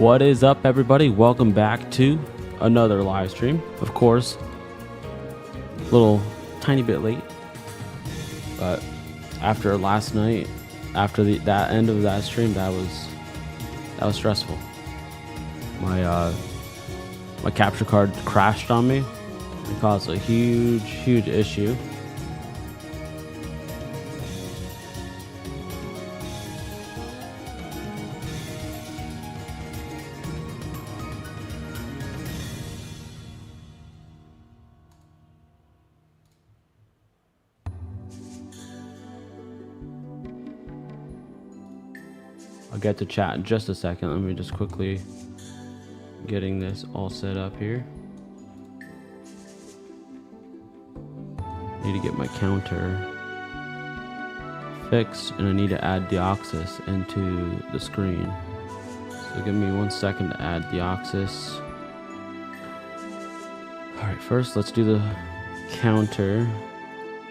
What is up, everybody? Welcome back to another live stream. Of course, a little tiny bit late, but after last night, after that end of that stream, that was stressful. My capture card crashed on me. It caused a huge issue. I'll get to chat in just a second. Let me just quickly getting this all set up here. Need to get my counter fixed, and I need to add Deoxys into the screen. So give me 1 second to add Deoxys. All right, first let's do the counter.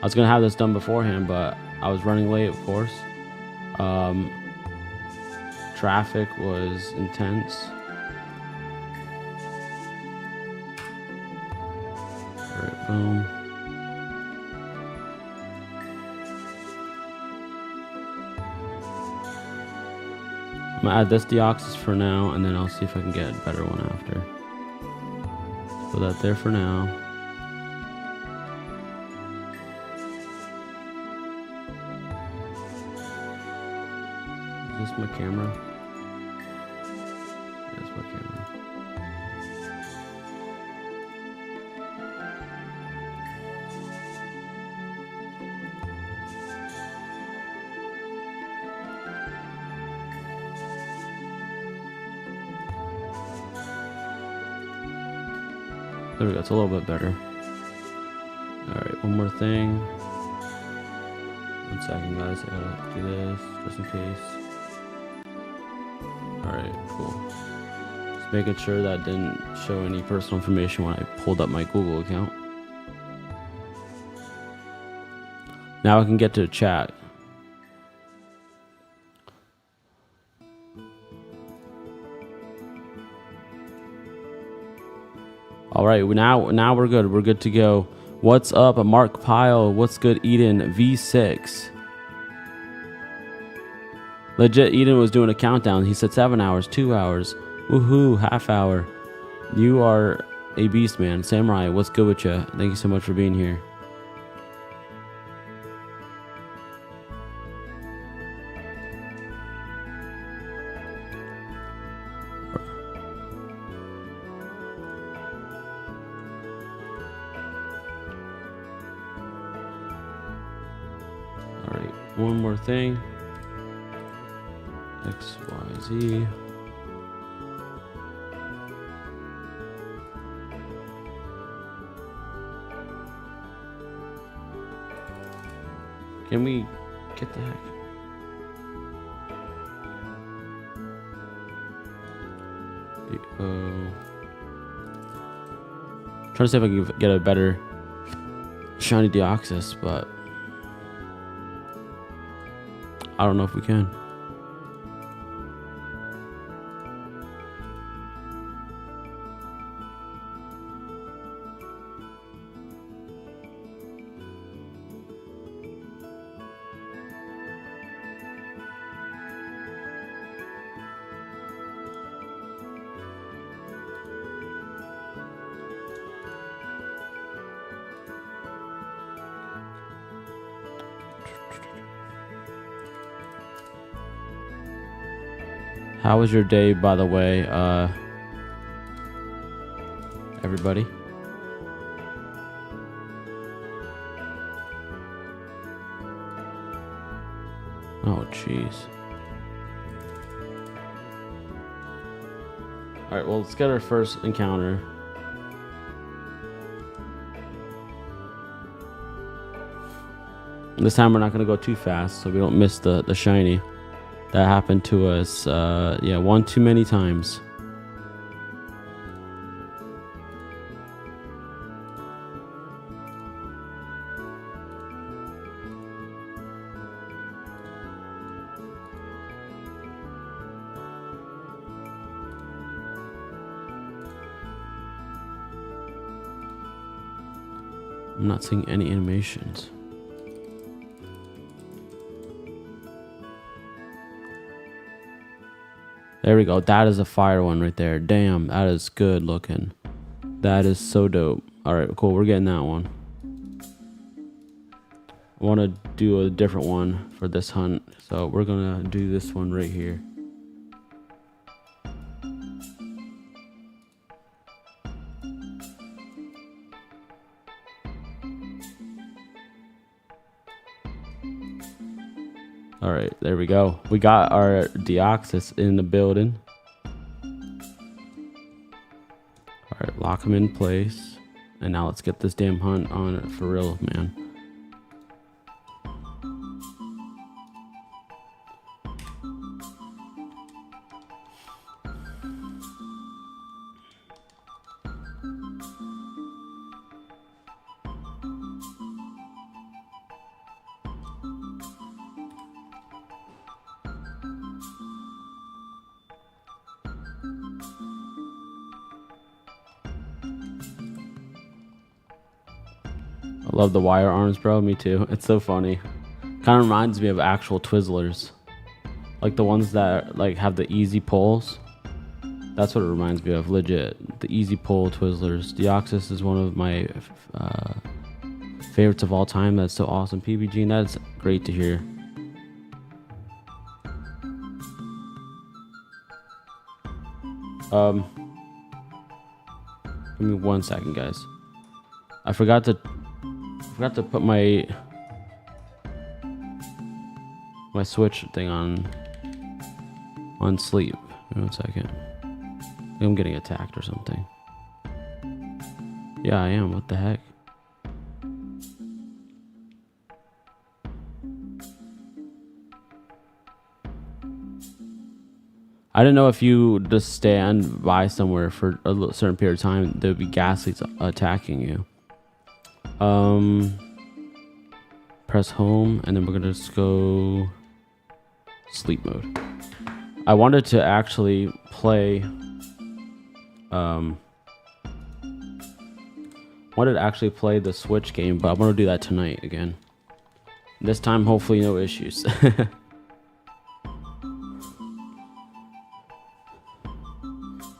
I was gonna have this done beforehand, but I was running late, of course. Traffic was intense. All right, boom. I'm gonna add this Deoxys for now, and then I'll see if I can get a better one after. Put that there for now. Is this my camera? That's my camera. There we go, it's a little bit better. Alright, one more thing. 1 second, guys, I gotta do this just in case. Alright, cool. Just making sure that didn't show any personal information when I pulled up my Google account. Now I can get to chat. All right, now we're good. We're good to go. What's up, Mark Pyle? What's good, Eden? V6. Legit, Eden was doing a countdown. He said 7 hours, 2 hours. Woohoo, half hour. You are a beast, man. Samurai, what's good with you? Thank you so much for being here. One more thing. X, Y, Z. Can we get the heck? Trying to see if I can get a better shiny Deoxys, but I don't know if we can. How was your day, by the way, everybody? Oh, jeez. All right, well, let's get our first encounter. This time we're not going to go too fast so we don't miss the shiny. That happened to us, yeah, one too many times. I'm not seeing any animations. There we go. That is a fire one right there. Damn, that is good looking. That is so dope. All right, cool. We're getting that one. I want to do a different one for this hunt. So we're going to do this one right here. All right, there we go. We got our Deoxys in the building. All right, lock him in place. And now let's get this damn hunt on it for real, man. I love the wire arms, bro. Me too. It's so funny. Kind of reminds me of actual Twizzlers, like the ones that like have the easy pulls. That's what it reminds me of. Legit, the easy pull Twizzlers. Deoxys is one of my favorites of all time. That's so awesome. PBG, and that's great to hear. Give me 1 second, guys. I forgot to put my Switch thing on sleep. Give me 1 second. I think I'm getting attacked or something. Yeah, I am. What the heck? I didn't know if you just stand by somewhere for a certain period of time, there would be ghastlies attacking you. Press home, and then we're gonna just go sleep mode. I wanted to actually play. Wanted to actually play the Switch game, but I'm gonna do that tonight again. This time, hopefully, no issues.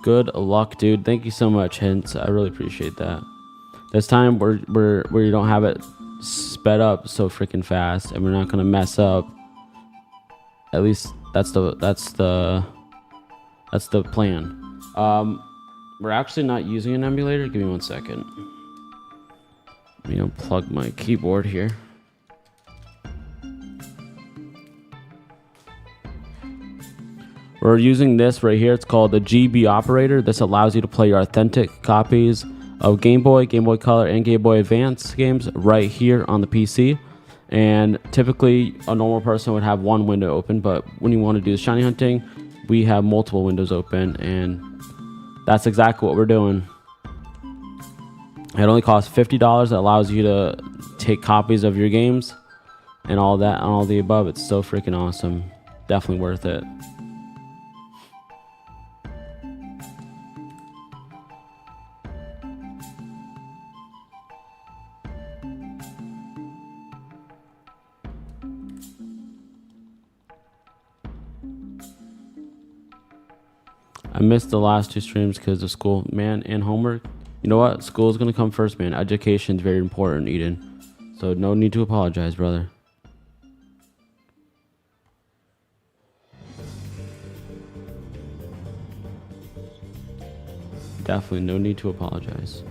Good luck, dude. Thank you so much, Hints. I really appreciate that. This time where you don't have it sped up so freaking fast, and we're not gonna mess up. At least that's the plan. We're actually not using an emulator. Give me 1 second. Let me unplug my keyboard here. We're using this right here. It's called the GB operator. This allows you to play your authentic copies of Game Boy, Game Boy Color, and Game Boy Advance games right here on the PC. And typically, a normal person would have one window open, but when you want to do the shiny hunting, we have multiple windows open, and that's exactly what we're doing. It only costs $50. It allows you to take copies of your games and all that and all the above. It's so freaking awesome. Definitely worth it. I missed the last 2 streams because of school, man, and homework. You know what? School is going to come first, man. Education is very important, Eden. So no need to apologize, brother. Definitely no need to apologize.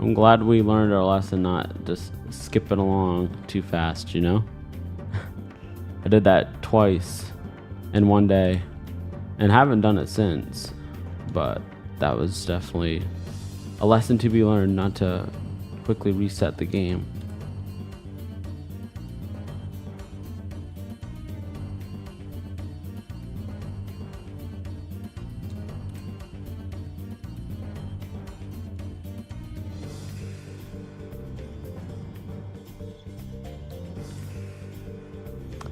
I'm glad we learned our lesson, not just skipping along too fast, you know? I did that twice in one day and haven't done it since, but that was definitely a lesson to be learned, not to quickly reset the game.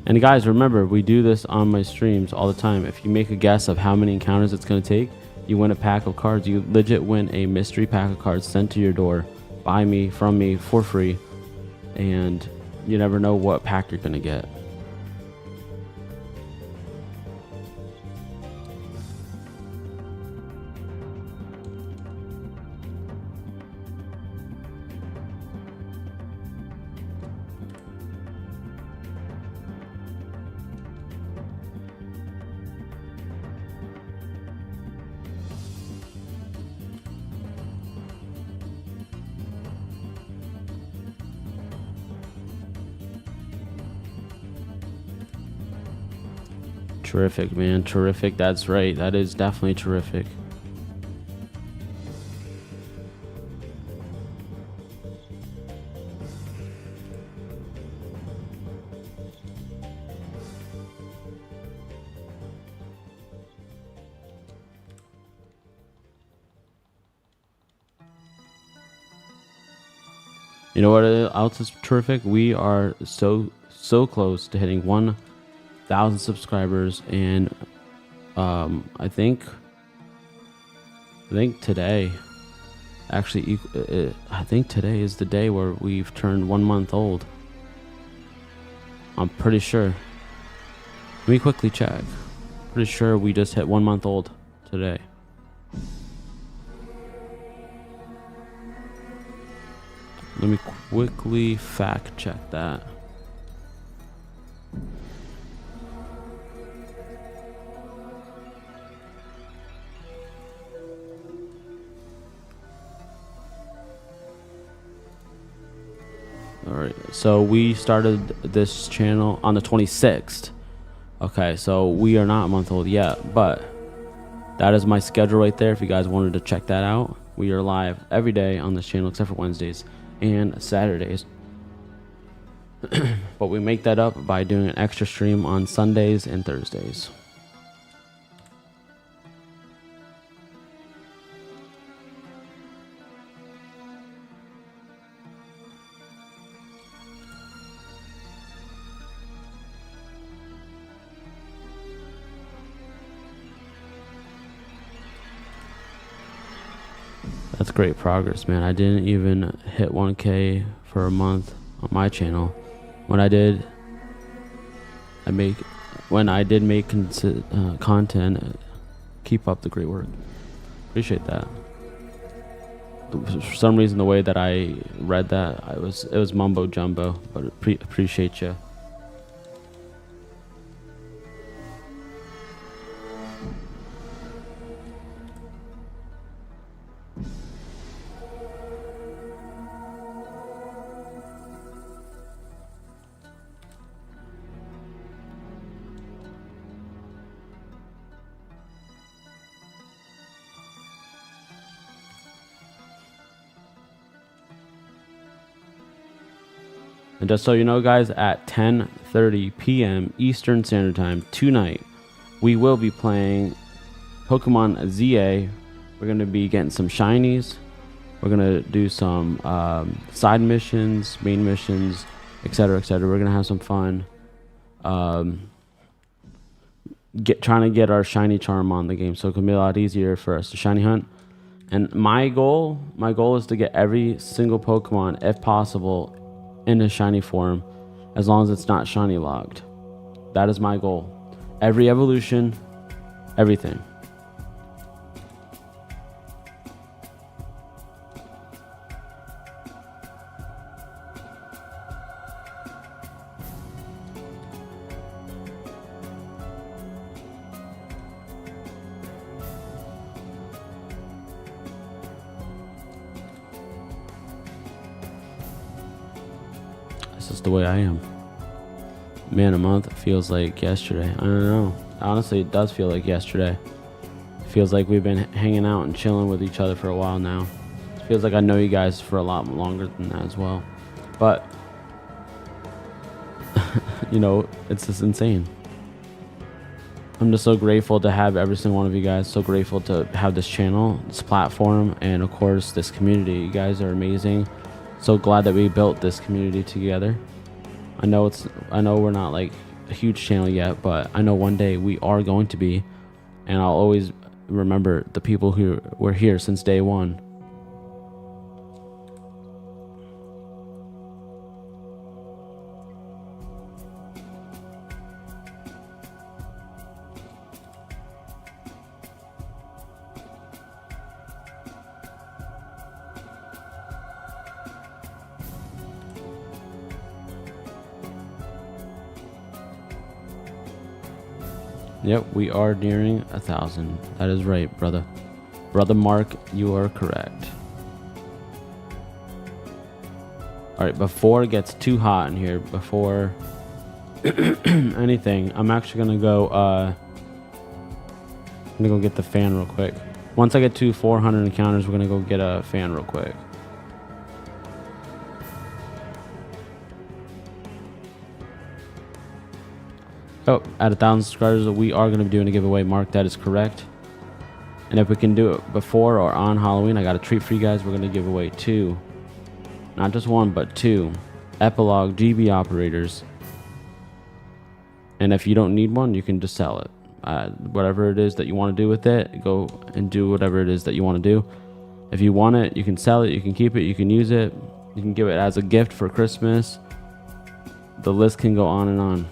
And guys, remember, we do this on my streams all the time. If you make a guess of how many encounters it's going to take, you win a pack of cards. You legit win a mystery pack of cards sent to your door by me, from me, for free. And you never know what pack you're going to get. Terrific, man. Terrific. That's right. That is definitely terrific. You know what else is terrific? We are so close to hitting 1,000 subscribers, and I think today, actually, I think today is the day where we've turned 1 month old. I'm pretty sure. Let me quickly check. Pretty sure we just hit 1 month old today. Let me quickly fact check that. Alright, so we started this channel on the 26th. Okay, so we are not a month old yet, but that is my schedule right there if you guys wanted to check that out. We are live every day on this channel except for Wednesdays and Saturdays. But we make that up by doing an extra stream on Sundays and Thursdays. That's great progress, man. I didn't even hit 1K for a month on my channel. When I did make content, keep up the great work. Appreciate that. For some reason, the way that I read that, it was mumbo jumbo, but appreciate you. And just so you know, guys, at 10:30 p.m. Eastern Standard Time tonight, we will be playing Pokemon ZA. We're going to be getting some shinies. We're going to do some side missions, main missions, etc., etc. We're going to have some fun trying to get our shiny charm on the game, so it can be a lot easier for us to shiny hunt. And my goal is to get every single Pokemon, if possible, in a shiny form, as long as it's not shiny logged. That is my goal. Every evolution, everything. This is the way I am. Man, a month feels like yesterday. I don't know. Honestly, it does feel like yesterday. It feels like we've been hanging out and chilling with each other for a while now. It feels like I know you guys for a lot longer than that as well. But, you know, it's just insane. I'm just so grateful to have every single one of you guys. So grateful to have this channel, this platform, and of course, this community. You guys are amazing. So glad that we built this community together. I know we're not like a huge channel yet, but I know one day we are going to be, and I'll always remember the people who were here since day one. Yep, we are nearing 1,000. That is right, brother. Brother Mark, you are correct. Alright, before it gets too hot in here, before anything, I'm actually gonna go get the fan real quick. Once I get to 400 encounters, we're gonna go get a fan real quick. Oh, at 1,000 subscribers, we are going to be doing a giveaway. Mark, that is correct. And if we can do it before or on Halloween, I got a treat for you guys. We're going to give away 2, not just 1, but 2 Epilogue GB operators. And if you don't need one, you can just sell it. Whatever it is that you want to do with it, go and do whatever it is that you want to do. If you want it, you can sell it, you can keep it, you can use it, you can give it as a gift for Christmas. The list can go on and on.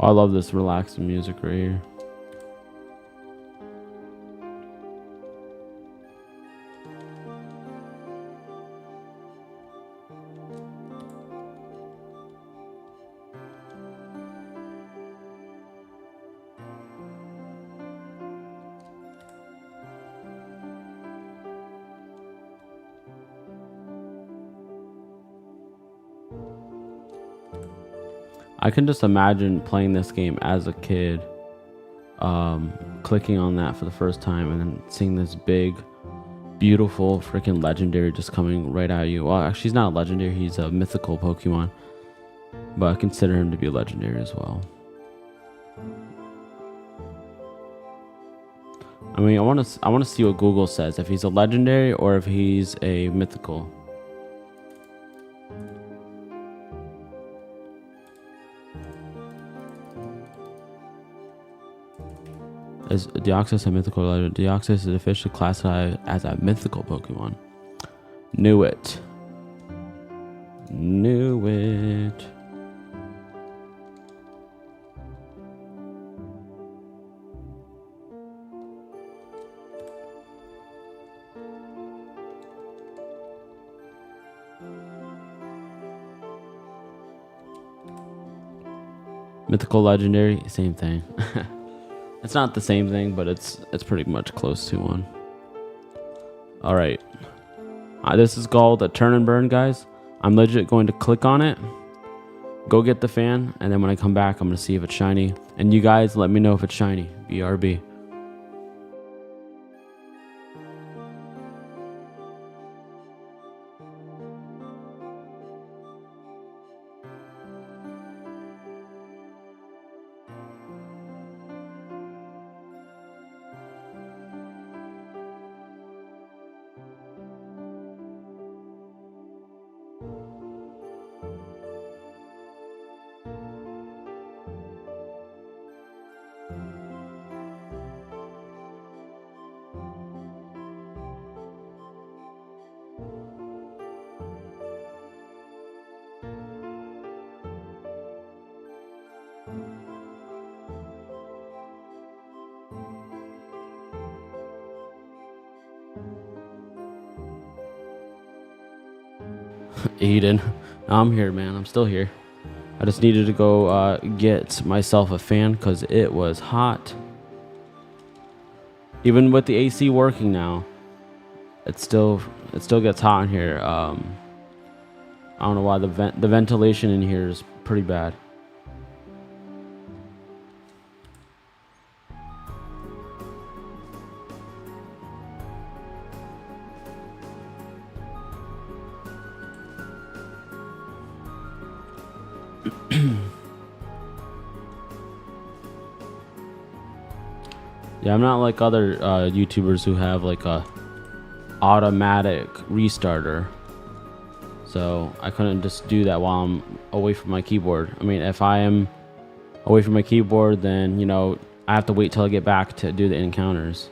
Oh, I love this relaxing music right here. I can just imagine playing this game as a kid, clicking on that for the first time and then seeing this big, beautiful, freaking legendary just coming right at you. Well, actually, he's not a legendary, he's a mythical Pokemon, but I consider him to be a legendary as well. I mean, I want to see what Google says, if he's a legendary or if he's a mythical. Is Deoxys a mythical legend? Deoxys is officially classified as a mythical Pokemon. Knew it. Knew it. Mythical legendary, same thing. It's not the same thing, but it's pretty much close to one. All right, this is called a turn and burn, guys. I'm legit going to click on it, go get the fan, and then when I come back, I'm gonna see if it's shiny. And you guys let me know if it's shiny. BRB. Eden, I'm here, man. I'm still here. I just needed to go get myself a fan because it was hot. Even with the AC working now, it still gets hot in here. I don't know why the ventilation in here is pretty bad. Yeah, I'm not like other YouTubers who have like a automatic restarter, so I couldn't just do that while I'm away from my keyboard. I mean, if I am away from my keyboard, then, you know, I have to wait till I get back to do the encounters.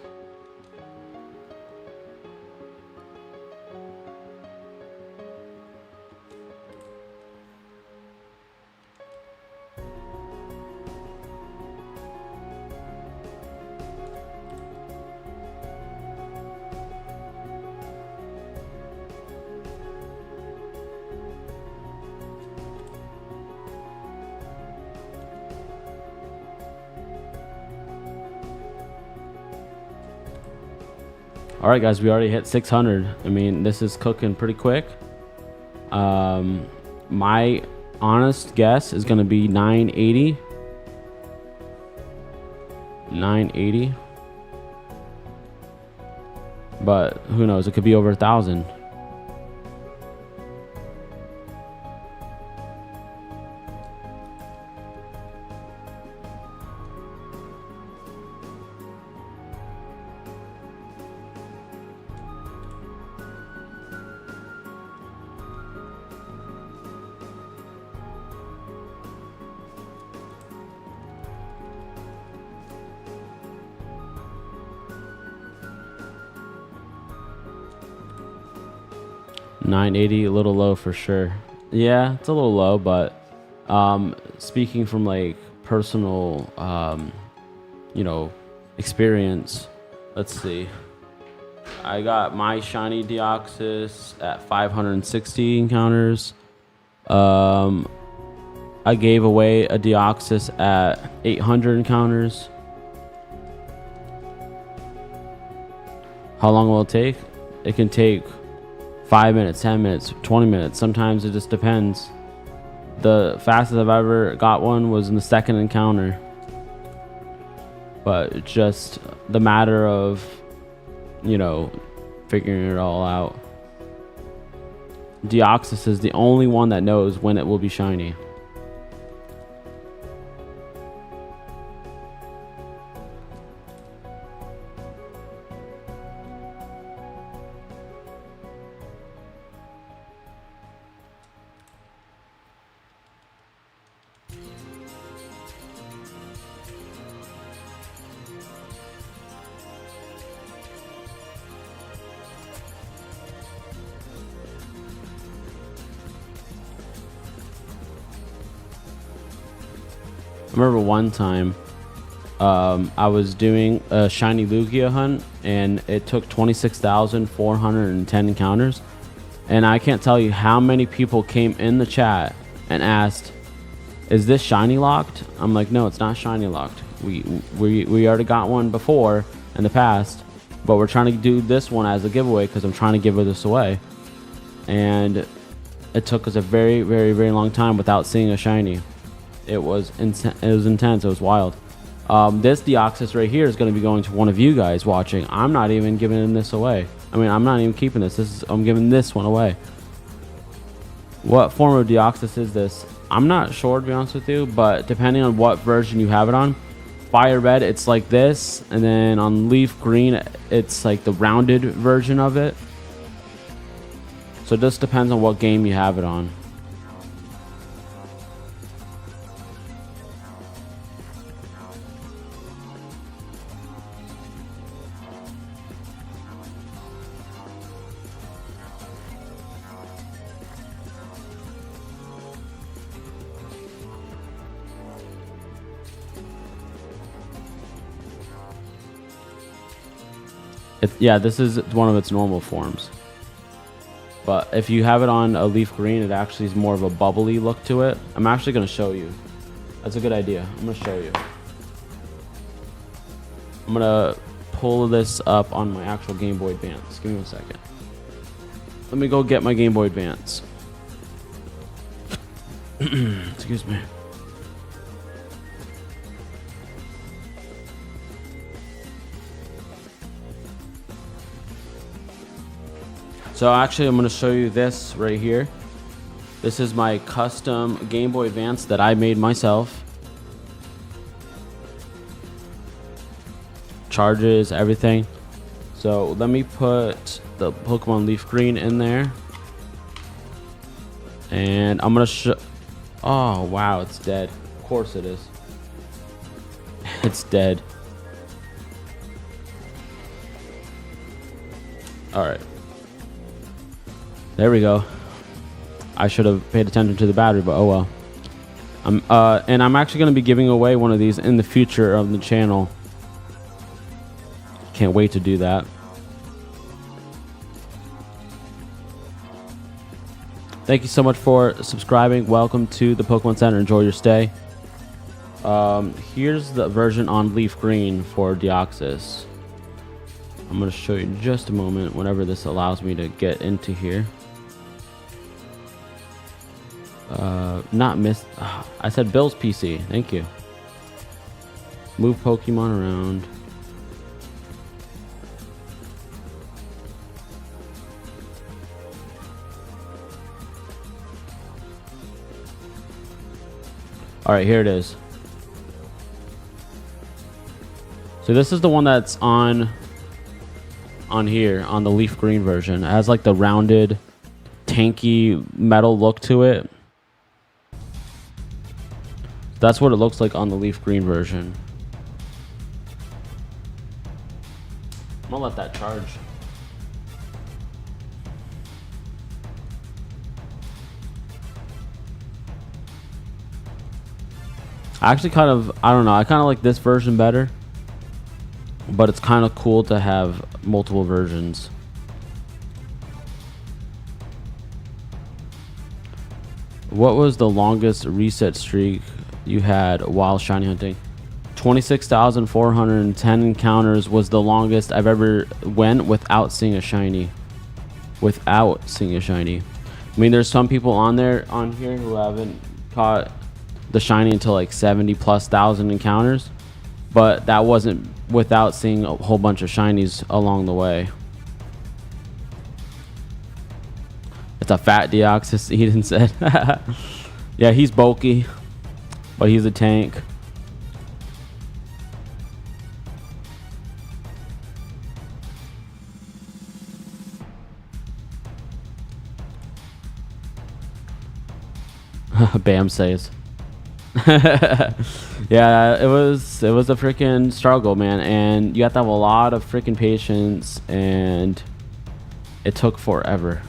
All right, guys, we already hit 600. I mean, this is cooking pretty quick. My honest guess is going to be 980. 980. But who knows? It could be over 1,000. $980, a little low for sure. Yeah, it's a little low, but speaking from like personal you know, experience, let's see. I got my shiny Deoxys at 560 encounters. I gave away a Deoxys at 800 encounters. How long will it take? It can take 5 minutes, 10 minutes, 20 minutes. Sometimes it just depends. The fastest I've ever got one was in the second encounter. But it's just the matter of, you know, figuring it all out. Deoxys is the only one that knows when it will be shiny. I remember one time I was doing a shiny Lugia hunt, and it took 26,410 encounters, and I can't tell you how many people came in the chat and asked, is this shiny locked? I'm like, no, it's not shiny locked. We already got one before in the past, but we're trying to do this one as a giveaway because I'm trying to give this away. And it took us a very, very, very long time without seeing a shiny. It was intense. It was wild. This Deoxys right here is going to be going to one of you guys watching. I'm not even giving this away. I mean, I'm not even keeping this. I'm giving this one away. What form of Deoxys is this? I'm not sure, to be honest with you, but depending on what version you have it on, FireRed, it's like this, and then on LeafGreen, it's like the rounded version of it. So it just depends on what game you have it on. Yeah, this is one of its normal forms. But if you have it on a LeafGreen, it actually is more of a bubbly look to it. I'm actually going to show you. That's a good idea. I'm going to show you. I'm going to pull this up on my actual Game Boy Advance. Give me 1 second. Let me go get my Game Boy Advance. Excuse me. So actually, I'm going to show you this right here. This is my custom Game Boy Advance that I made myself. Charges, everything. So let me put the Pokemon LeafGreen in there. And I'm going to show... Oh, wow, it's dead. Of course it is. It's dead. Alright. There we go. I should have paid attention to the battery, but oh well. And I'm actually going to be giving away one of these in the future of the channel. Can't wait to do that. Thank you so much for subscribing. Welcome to the Pokemon Center. Enjoy your stay. Here's the version on LeafGreen for Deoxys. I'm going to show you in just a moment whenever this allows me to get into here. I said Bill's PC. Thank you. Move Pokemon around. Alright, here it is. So this is the one that's on here, on the LeafGreen version. It has like the rounded, tanky metal look to it. That's what it looks like on the LeafGreen version. I'm gonna let that charge. I actually kind of, I don't know, I kind of like this version better. But it's kind of cool to have multiple versions. What was the longest reset streak you had while shiny hunting? 26,410 encounters was the longest I've ever went without seeing a shiny. Without seeing a shiny. I mean, there's some people on here who haven't caught the shiny until like 70,000+ encounters, but that wasn't without seeing a whole bunch of shinies along the way. It's a fat Deoxys, Eden said. Yeah, he's bulky, but he's a tank. Bam says. Yeah, it was a freaking struggle, man, and you have to have a lot of freaking patience, and it took forever.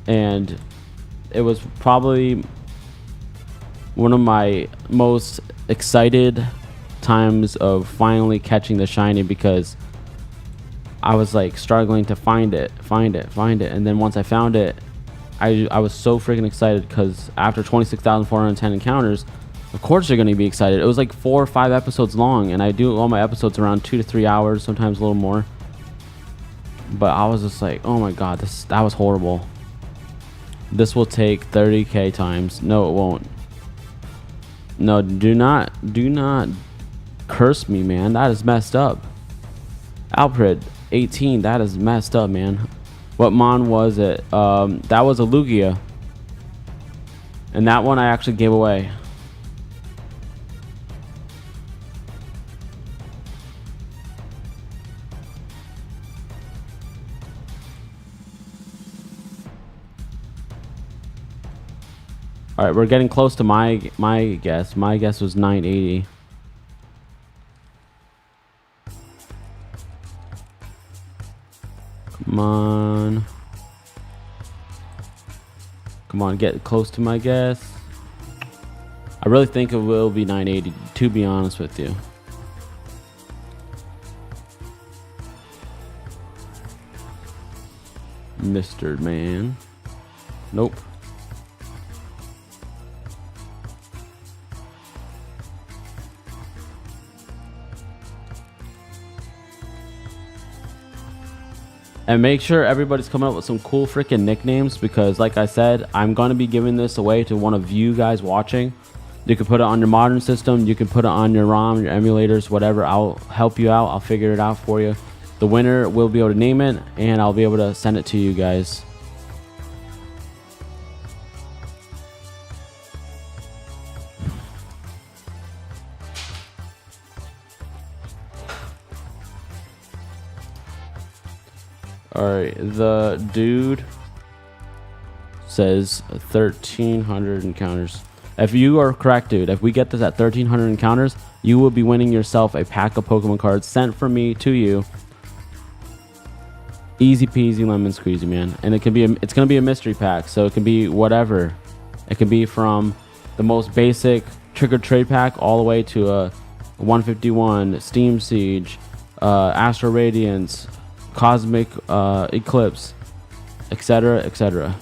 And it was probably one of my most excited times of finally catching the shiny, because I was like struggling to find it, and then once I found it, I was so freaking excited, because after 26,410 encounters, of course you're going to be excited. It was like 4 or 5 episodes long, and I do all my episodes around 2 to 3 hours, sometimes a little more. But I was just like, oh my god, that was horrible. This will take 30k times. No, it won't. No, do not curse me, man. That is messed up. Alfred 18, that is messed up, man. What mon was it? That was a Lugia. And that one I actually gave away. All right, we're getting close to my guess. My guess was 980. Come on. Come on, get close to my guess. I really think it will be 980, to be honest with you. Mr. Man. Nope. And make sure everybody's coming up with some cool freaking nicknames, because like I said, I'm going to be giving this away to one of you guys watching. You can put it on your modern system. You can put it on your ROM, your emulators, whatever. I'll help you out. I'll figure it out for you. The winner will be able to name it, and I'll be able to send it to you guys. Alright, the dude says 1,300 encounters. If you are correct, dude, if we get this at 1,300 encounters, you will be winning yourself a pack of Pokemon cards sent from me to you. Easy peasy lemon squeezy, man. And it can be it's going to be a mystery pack, so it can be whatever. It can be from the most basic trigger trade pack all the way to a 151, Steam Siege, Astral Radiance, Cosmic Eclipse, etc., etc.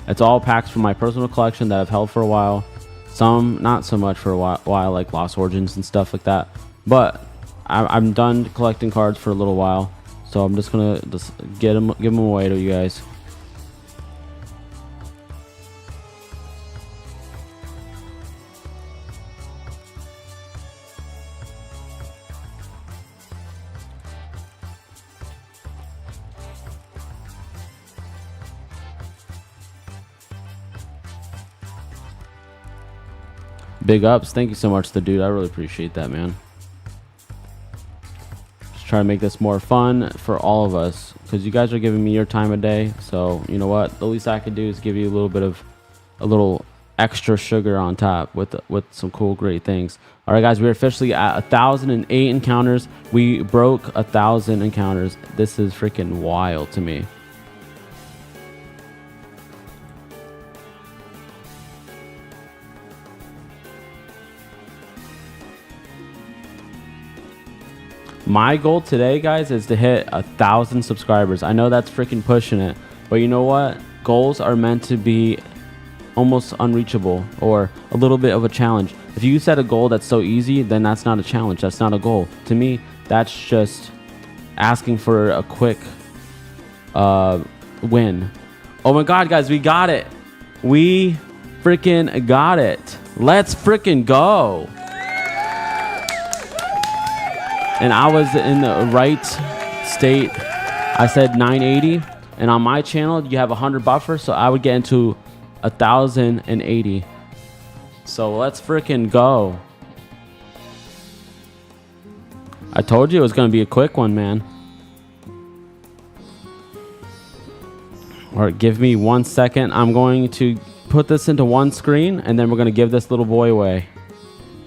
It's all packs from my personal collection that I've held for a while. Some not so much for a while, like Lost Origins and stuff like that. But I'm done collecting cards for a little while, so I'm just gonna give them away to you guys. Big ups. Thank you so much, the dude. I really appreciate that, man. Just try to make this more fun for all of us, because you guys are giving me your time of day. So you know what? The least I could do is give you a little extra sugar on top with some cool, great things. All right, guys, we're officially at 1,008 encounters. We broke 1,000 encounters. This is freaking wild to me. My goal today, guys, is to hit 1,000 subscribers. I know that's freaking pushing it, but you know what? Goals are meant to be almost unreachable, or a little bit of a challenge. If you set a goal that's so easy, then that's not a challenge. That's not a goal. To me, that's just asking for a quick win. Oh my God, guys, we got it. We freaking got it. Let's freaking go. And I was in the right state. I said 980, and on my channel you have 100 buffer, so I would get into 1,080. So let's freaking go. I told you it was gonna be a quick one, man. All right, give me 1 second. I'm going to put this into one screen, and then we're gonna give this little boy away,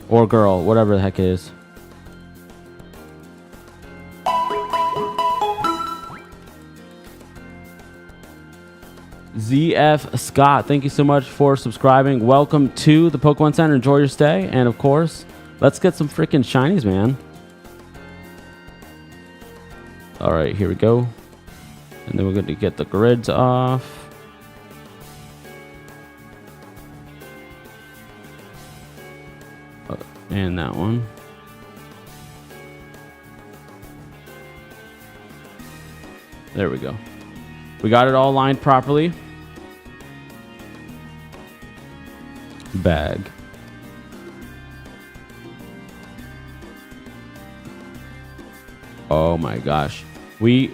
or girl, whatever the heck it is. ZF Scott, thank you so much for subscribing. Welcome to the Pokemon Center. Enjoy your stay. And of course, let's get some freaking shinies, man. All right, here we go. And then we're going to get the grids off. And that one. There we go. We got it all lined properly. Bag. Oh my gosh. We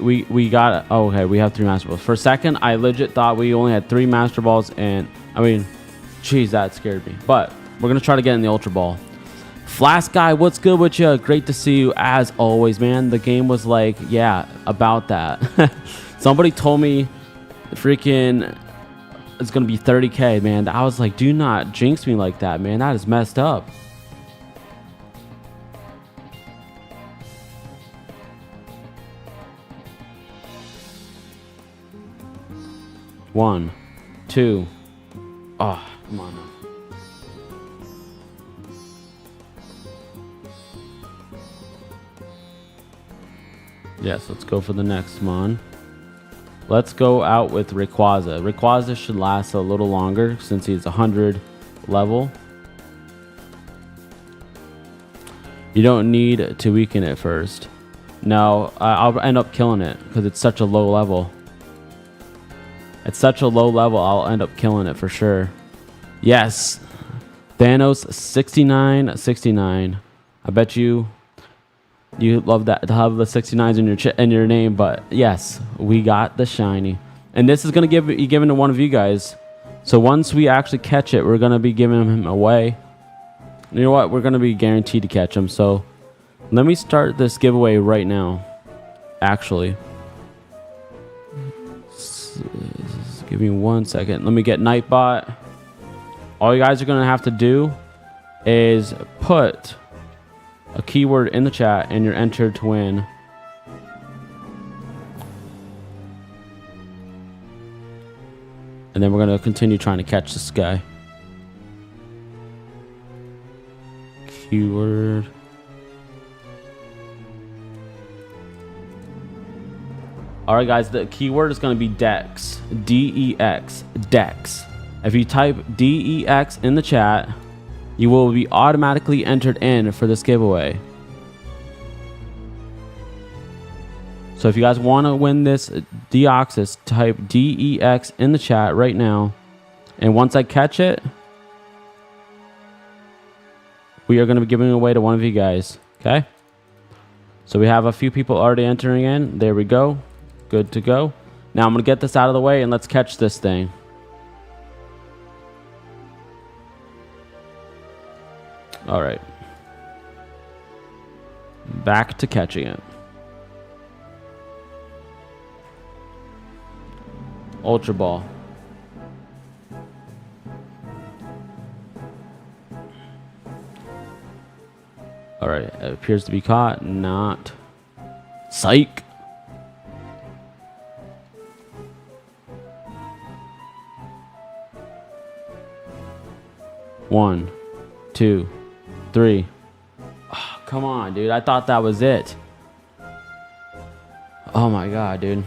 got it. Oh, okay, we have 3 Master Balls. For a second, I legit thought we only had 3 Master Balls, and I mean, jeez, that scared me. But we're gonna try to get in the Ultra Ball. Flask Guy, what's good with you? Great to see you as always, man. The game was like, yeah, about that. Somebody told me freaking it's gonna be 30K, man. I was like, do not jinx me like that, man. That is messed up. One, two. Oh, come on now. Yes, let's go for the next mon. Let's go out with Rayquaza. Rayquaza should last a little longer since he's 100 level. You don't need to weaken it first. No, I'll end up killing it because it's such a low level. It's such a low level, I'll end up killing it for sure. Yes. Thanos 6969. I bet you love that to have the 69s in your name, but yes, we got the shiny. And this is going to be given to one of you guys. So once we actually catch it, we're going to be giving him away. You know what? We're going to be guaranteed to catch him. So let me start this giveaway right now. Actually. Give me 1 second. Let me get Nightbot. All you guys are going to have to do is put a keyword in the chat and you're entered to win. And then we're going to continue trying to catch this guy. Keyword. Alright guys, the keyword is going to be Dex. D-E-X. Dex. If you type D-E-X in the chat, you will be automatically entered in for this giveaway. So if you guys want to win this Deoxys, type D-E-X in the chat right now. And once I catch it, we are going to be giving it away to one of you guys. Okay? So we have a few people already entering in. There we go. Good to go. Now I'm going to get this out of the way and let's catch this thing. All right. Back to catching it. Ultra Ball. All right. It appears to be caught. Not. Psych. One, two, three. Oh, come on, dude. I thought that was it. Oh my god, dude.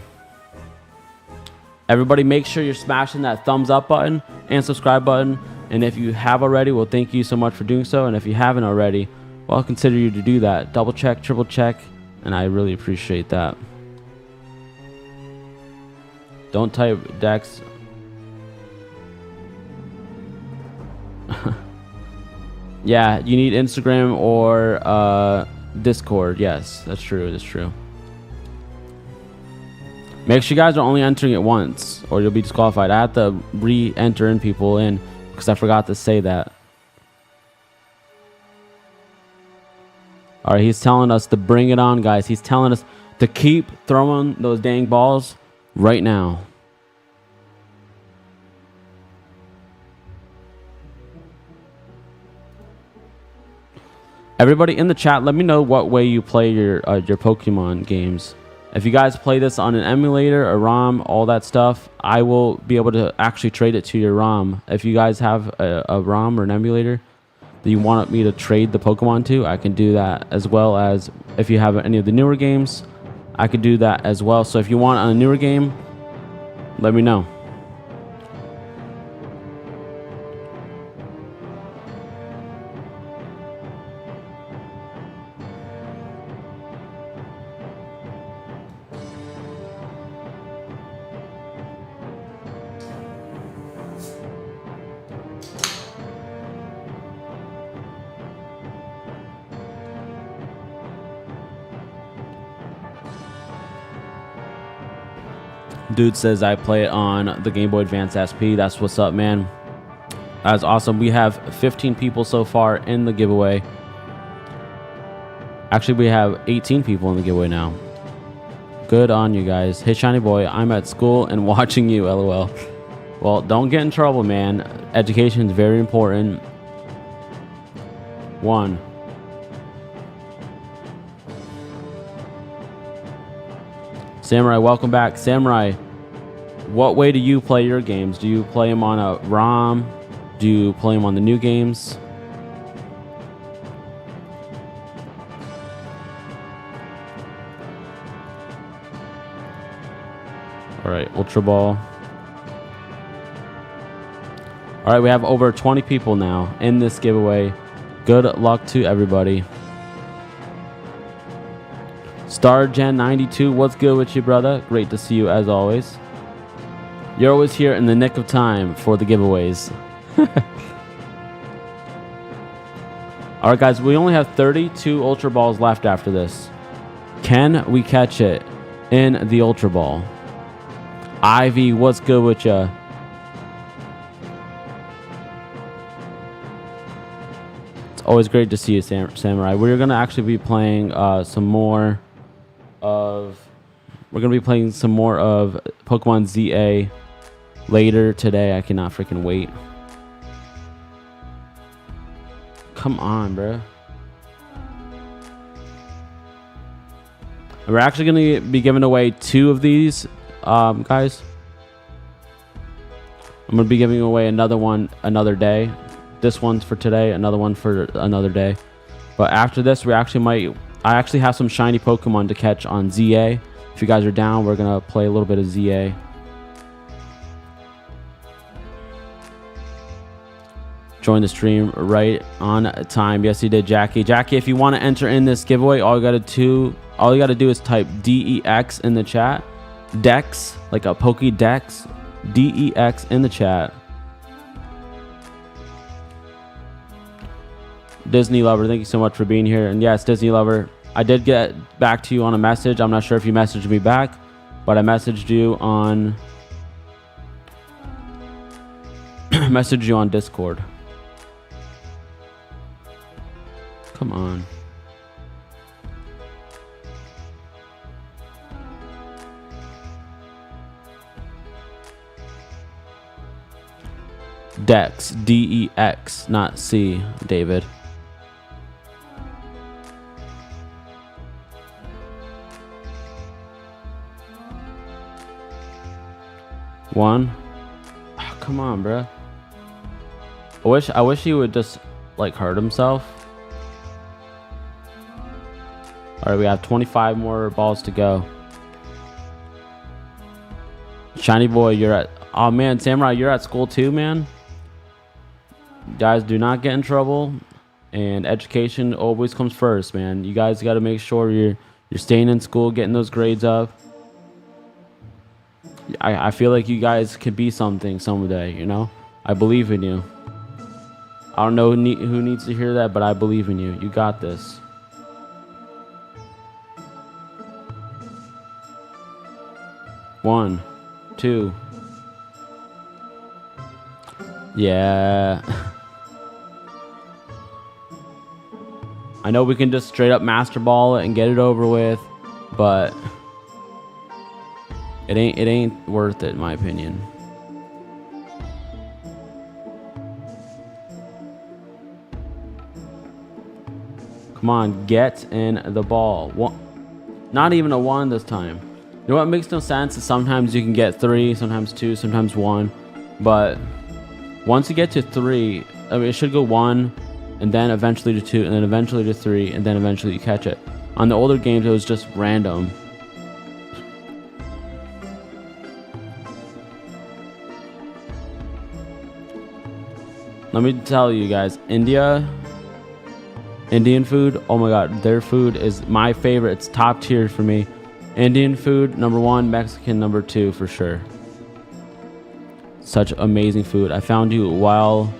Everybody make sure you're smashing that thumbs up button and subscribe button. And if you have already, well, thank you so much for doing so. And if you haven't already, well, I'll consider you to do that. Double check, triple check. And I really appreciate that. Don't type Dex. Yeah, you need Instagram or Discord. Yes, that's true. That's true. Make sure you guys are only entering it once or you'll be disqualified. I have to re-enter in people in because I forgot to say that. All right, he's telling us to bring it on, guys. He's telling us to keep throwing those dang balls right now. Everybody in the chat, let me know what way you play your Pokemon games. If you guys play this on an emulator, a ROM, all that stuff, I will be able to actually trade it to your ROM. If you guys have a ROM or an emulator that you want me to trade the Pokemon to, I can do that, as well as if you have any of the newer games, I could do that as well. So if you want on a newer game, let me know. Dude says I play it on the Gameboy Advance SP. That's what's up, man. That's awesome. We have 15 people so far in the giveaway. Actually, we have 18 people in the giveaway now. Good on you guys. Hey, Shiny Boy, I'm at school and watching you, LOL. Well, don't get in trouble, man. Education is very important. One. Samurai, welcome back. Samurai, what way do you play your games? Do you play them on a ROM? Do you play them on the new games? All right, Ultra Ball. All right, we have over 20 people now in this giveaway. Good luck to everybody. StarGen92, what's good with you, brother? Great to see you as always. You're always here in the nick of time for the giveaways. Alright guys, we only have 32 Ultra Balls left after this. Can we catch it in the Ultra Ball? Ivy, what's good with ya? It's always great to see you, Samurai. We're gonna actually be playing some more of Pokemon ZA later today. I cannot freaking wait. Come on, bro. We're actually going to be giving away 2 of these, guys. I'm going to be giving away another one another day. This one's for today, another one for another day. But after this, I actually have some shiny Pokemon to catch on ZA. If you guys are down, we're going to play a little bit of ZA. Join the stream right on time. Yes, he did, Jackie. Jackie, if you want to enter in this giveaway, all you got to do is type DEX in the chat. Dex, like a Pokédex. DEX in the chat. Disney Lover, thank you so much for being here. And yes, Disney Lover, I did get back to you on a message. I'm not sure if you messaged me back, but I messaged you on Discord. Come on. Dex, DEX, not C, David. One. Oh, come on, bro. I wish he would just like hurt himself. All right, we have 25 more balls to go. Shiny boy, you're at... Oh, man, Samurai, you're at school too, man? Guys, do not get in trouble. And education always comes first, man. You guys got to make sure you're staying in school, getting those grades up. I feel like you guys could be something someday, you know? I believe in you. I don't know who needs to hear that, but I believe in you. You got this. One, two. Yeah. I know we can just straight up master ball it and get it over with, but it ain't worth it in my opinion. Come on, get in the ball. Not even a 1 this time. You know what makes no sense is sometimes you can get 3, sometimes 2, sometimes 1. But once you get to 3, I mean, it should go 1, and then eventually to 2, and then eventually to 3, and then eventually you catch it. On the older games, it was just random. Let me tell you guys, Indian food, oh my god, their food is my favorite. It's top tier for me. Indian food, number 1, Mexican, number 2 for sure. Such amazing food. I found you while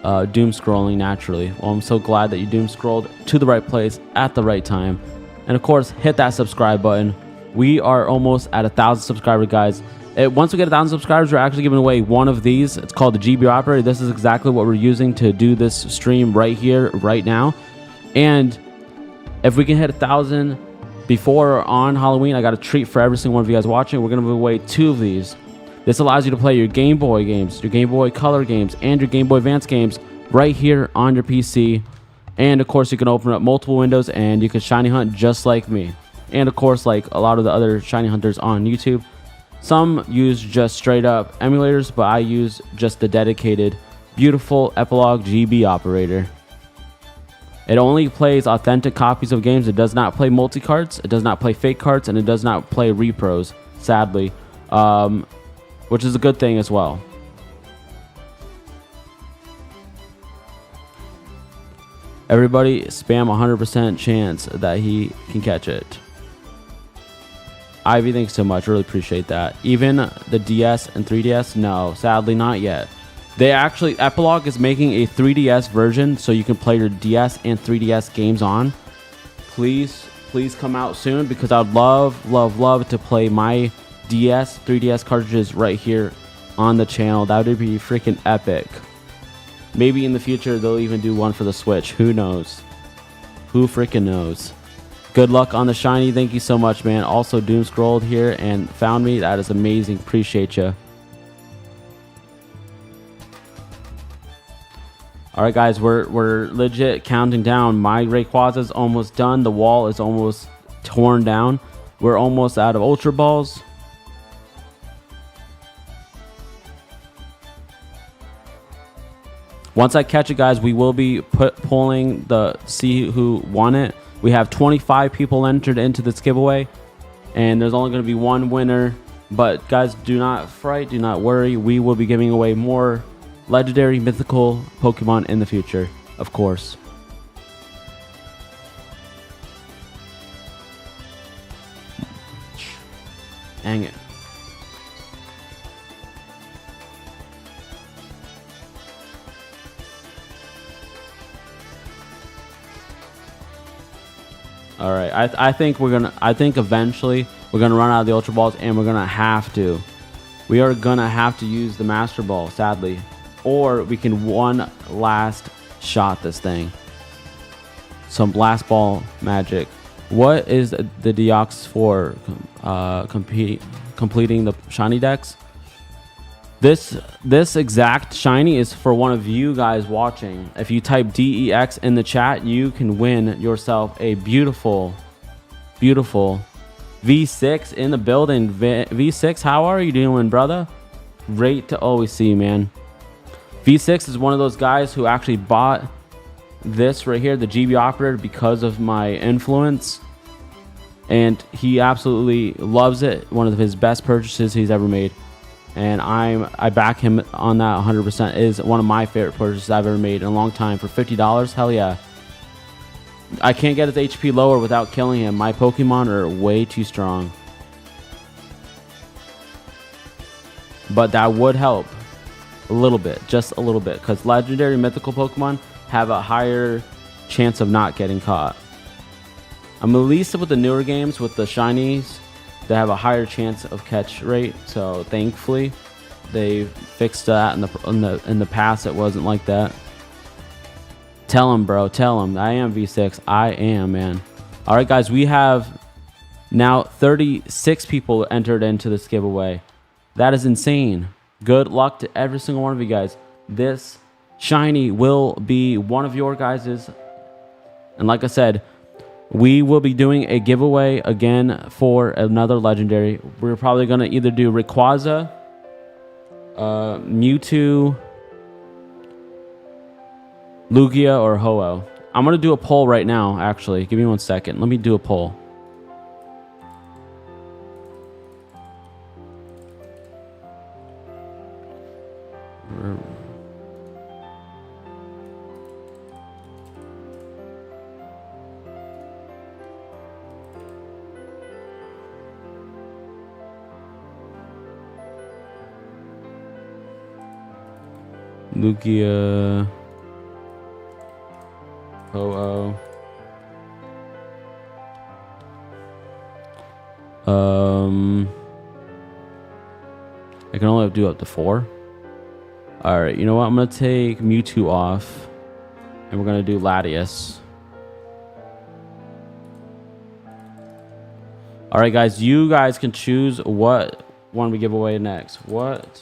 doom scrolling naturally. Well, I'm so glad that you doom scrolled to the right place at the right time. And of course, hit that subscribe button. We are almost at 1,000 subscribers, guys. Once we get 1,000 subscribers, we're actually giving away one of these. It's called the GB operator. This is exactly what we're using to do this stream right here, right now. And if we can hit 1,000 before or on Halloween, I got a treat for every single one of you guys watching. We're going to give away 2 of these. This allows you to play your Game Boy games, your Game Boy Color games, and your Game Boy Advance games right here on your PC. And of course, you can open up multiple windows and you can shiny hunt just like me. And of course, like a lot of the other shiny hunters on YouTube. Some use just straight up emulators, but I use just the dedicated, beautiful Epilogue GB operator. It only plays authentic copies of games. It does not play multi-carts, it does not play fake carts, and it does not play repros, sadly. Which is a good thing as well. Everybody spam 100% chance that he can catch it. Ivy, thanks so much. Really appreciate that. Even the DS and 3DS, no, sadly not yet. They actually, Epilogue is making a 3DS version so you can play your DS and 3DS games on. Please come out soon, because I'd love to play my DS, 3DS cartridges right here on the channel. That would be freaking epic. Maybe in the future they'll even do one for the Switch. Who knows? Who freaking knows? Good luck on the shiny. Thank you so much, man. Also, Doom scrolled here and found me. That is amazing. Appreciate you. All right, guys, we're legit counting down. My Rayquaza is almost done. The wall is almost torn down. We're almost out of Ultra Balls. Once I catch it, guys, we will be pulling the see who won it. We have 25 people entered into this giveaway, and there's only going to be one winner. But guys, do not fright, do not worry. We will be giving away more legendary mythical Pokemon in the future, of course. Dang it. All right, I think eventually we're gonna run out of the Ultra Balls, and we are gonna have to use the Master Ball, sadly, or we can one last shot this thing. Some last ball magic. What is the Deoxys for? Completing the shiny decks. This exact shiny is for one of you guys watching. If you type DEX in the chat, you can win yourself a beautiful V6 in the building. V6, how are you doing, brother? Great to always see you, man. V6 is one of those guys who actually bought this right here, the GB operator, because of my influence, and he absolutely loves it. One of his best purchases he's ever made. And I back him on that 100%. It is one of my favorite purchases I've ever made in a long time. For $50, hell yeah. I can't get his HP lower without killing him. My Pokemon are way too strong. But that would help a little bit, just a little bit, because legendary mythical Pokemon have a higher chance of not getting caught. At least with the newer games, with the shinies, they have a higher chance of catch rate. So thankfully they fixed that. In the past it wasn't like that. Tell him, bro, tell him. I am V6. I am, man. All right, guys, we have now 36 people entered into this giveaway. That is insane. Good luck to every single one of you guys. This shiny will be one of your guys's, and like I said, we will be doing a giveaway again for another legendary. We're probably going to either do Rayquaza, Mewtwo, Lugia, or Ho-Oh. I'm going to do a poll right now, actually. Give me 1 second. Let me do a poll. Lugia, Ho-Oh, I can only do up to 4. All right, you know what? I'm gonna take Mewtwo off, and we're gonna do Latias. All right, guys, you guys can choose what one we give away next. What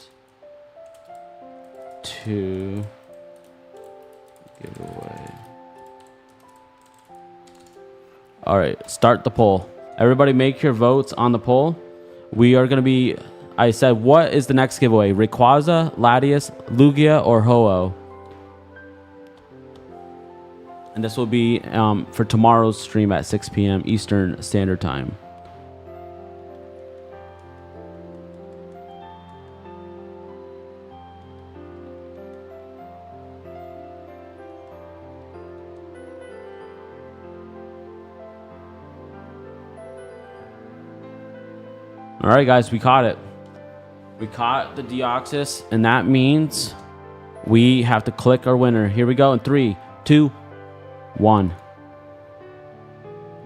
to give away? All right, start the poll. Everybody make your votes on the poll. We are going to be, I said, what is the next giveaway? Rayquaza, Latias, Lugia, or Ho-Oh? And this will be for tomorrow's stream at 6 p.m. Eastern Standard Time. All right, guys, we caught it. We caught the Deoxys, and that means we have to click our winner. Here we go in 3, 2, 1.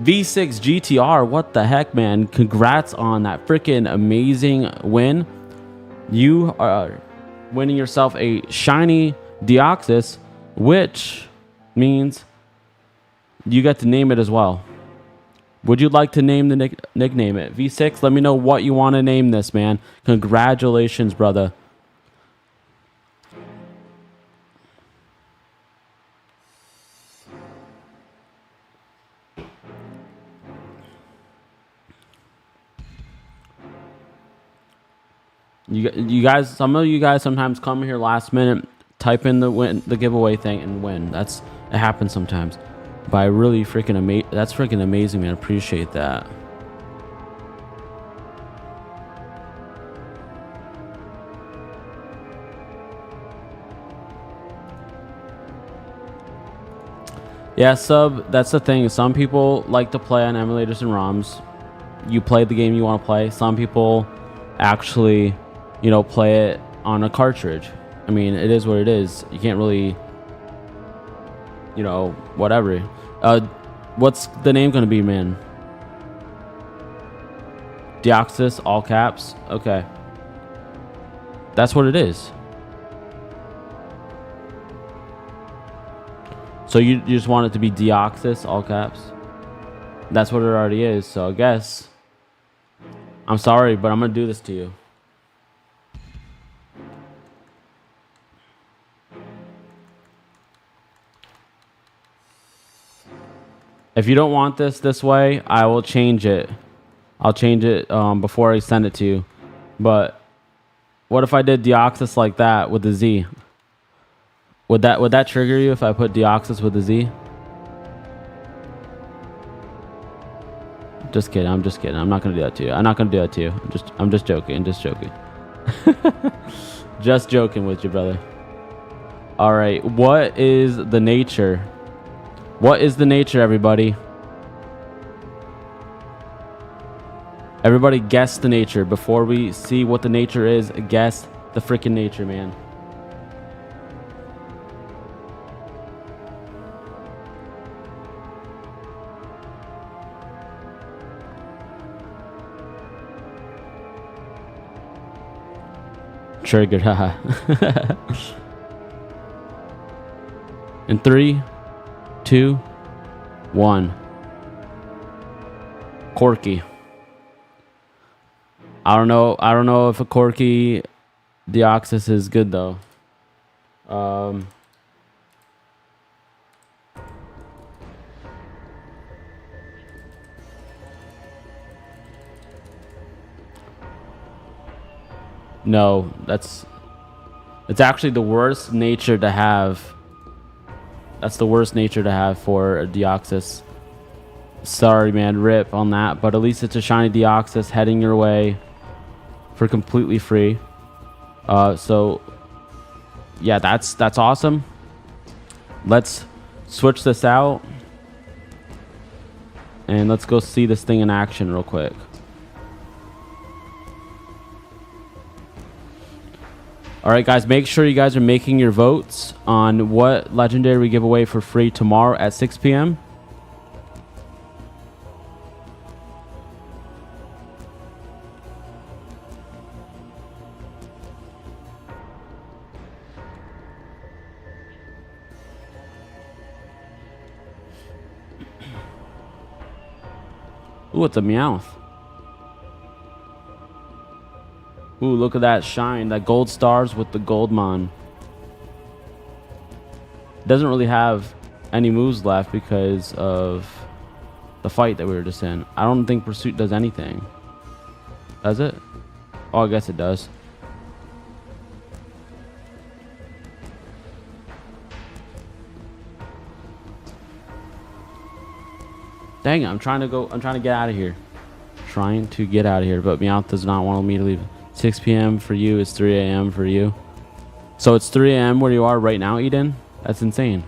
V6 GTR. What the heck, man? Congrats on that freaking amazing win. You are winning yourself a shiny Deoxys, which means you get to name it as well. Would you like to name the nickname it? V6, let me know what you want to name this, man. Congratulations, brother. You guys, some of you guys sometimes come here last minute, type in the giveaway thing and win. It happens sometimes. But I really freaking that's freaking amazing, man. Appreciate that. Yeah, sub, that's the thing. Some people like to play on emulators and ROMs. You play the game you want to play. Some people actually, you know, play it on a cartridge. I mean, it is what it is. You can't really, you know, whatever. What's the name gonna be, man? Deoxys, all caps. Okay, that's what it is. So you just want it to be Deoxys, all caps. That's what it already is. So I guess I'm sorry, but I'm gonna do this to you. If you don't want this way, I will change it. I'll change it before I send it to you. But what if I did Deoxys like that with the Z? Would that trigger you if I put Deoxys with the Z? Just kidding. I'm just kidding. I'm not gonna do that to you. I'm not gonna do that to you. I'm just joking. Just joking. Just joking with you, brother. All right. What is the nature? What is the nature, everybody? Everybody guess the nature. Before we see what the nature is, guess the freaking nature, man. Triggered, haha. In 3, 2, 1. Corky. I don't know if a Corky Deoxys is good though. No, it's actually the worst nature to have. That's the worst nature to have for a Deoxys. Sorry, man, rip on that. But at least it's a shiny Deoxys heading your way for completely free. So yeah, that's awesome. Let's switch this out and let's go see this thing in action real quick. All right, guys, make sure you guys are making your votes on what legendary we give away for free tomorrow at 6 p.m. Ooh, it's a Meowth. Ooh, look at that shine. That gold stars with the Goldmon. Doesn't really have any moves left because of the fight that we were just in. I don't think Pursuit does anything. Does it? Oh, I guess it does. Dang it, I'm trying to get out of here. Trying to get out of here, but Meowth does not want me to leave. 6 p.m. for you is 3 a.m. for you. So it's 3 a.m. where you are right now, Eden? That's insane.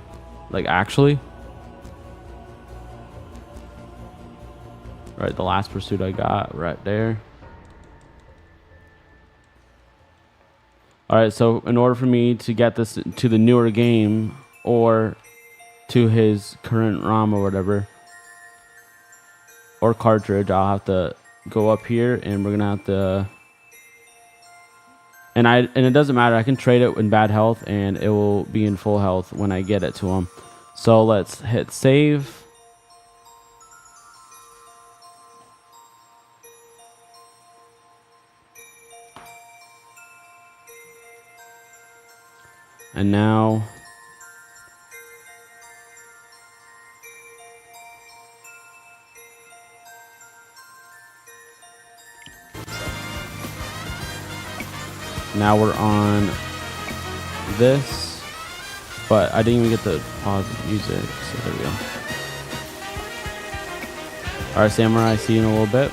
Like, actually? Right, the last Pursuit I got right there. All right, so in order for me to get this to the newer game or to his current ROM or whatever, or cartridge, I'll have to go up here and we're gonna have to, and it doesn't matter, I can trade it in bad health and it will be in full health when I get it to him. So let's hit save. And now we're on this, but I didn't even get to pause music, so there we go. All right, Samurai, see you in a little bit.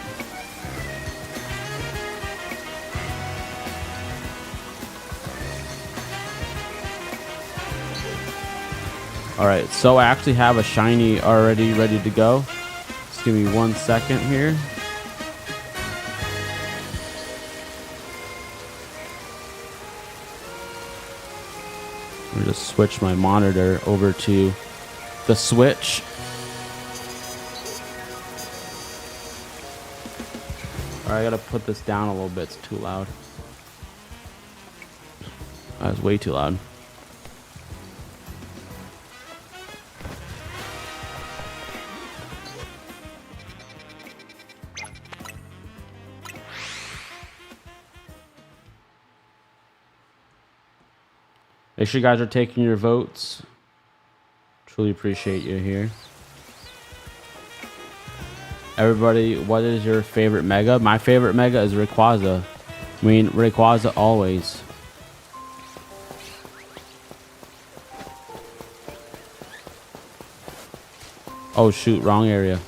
All right, so I actually have a shiny already ready to go. Just give me 1 second here. Let me just switch my monitor over to the Switch. All right, I gotta put this down a little bit. It's too loud. That was way too loud. Make sure you guys are taking your votes. Truly appreciate you here. Everybody, what is your favorite mega? My favorite mega is Rayquaza. I mean, Rayquaza always. Oh shoot, wrong area.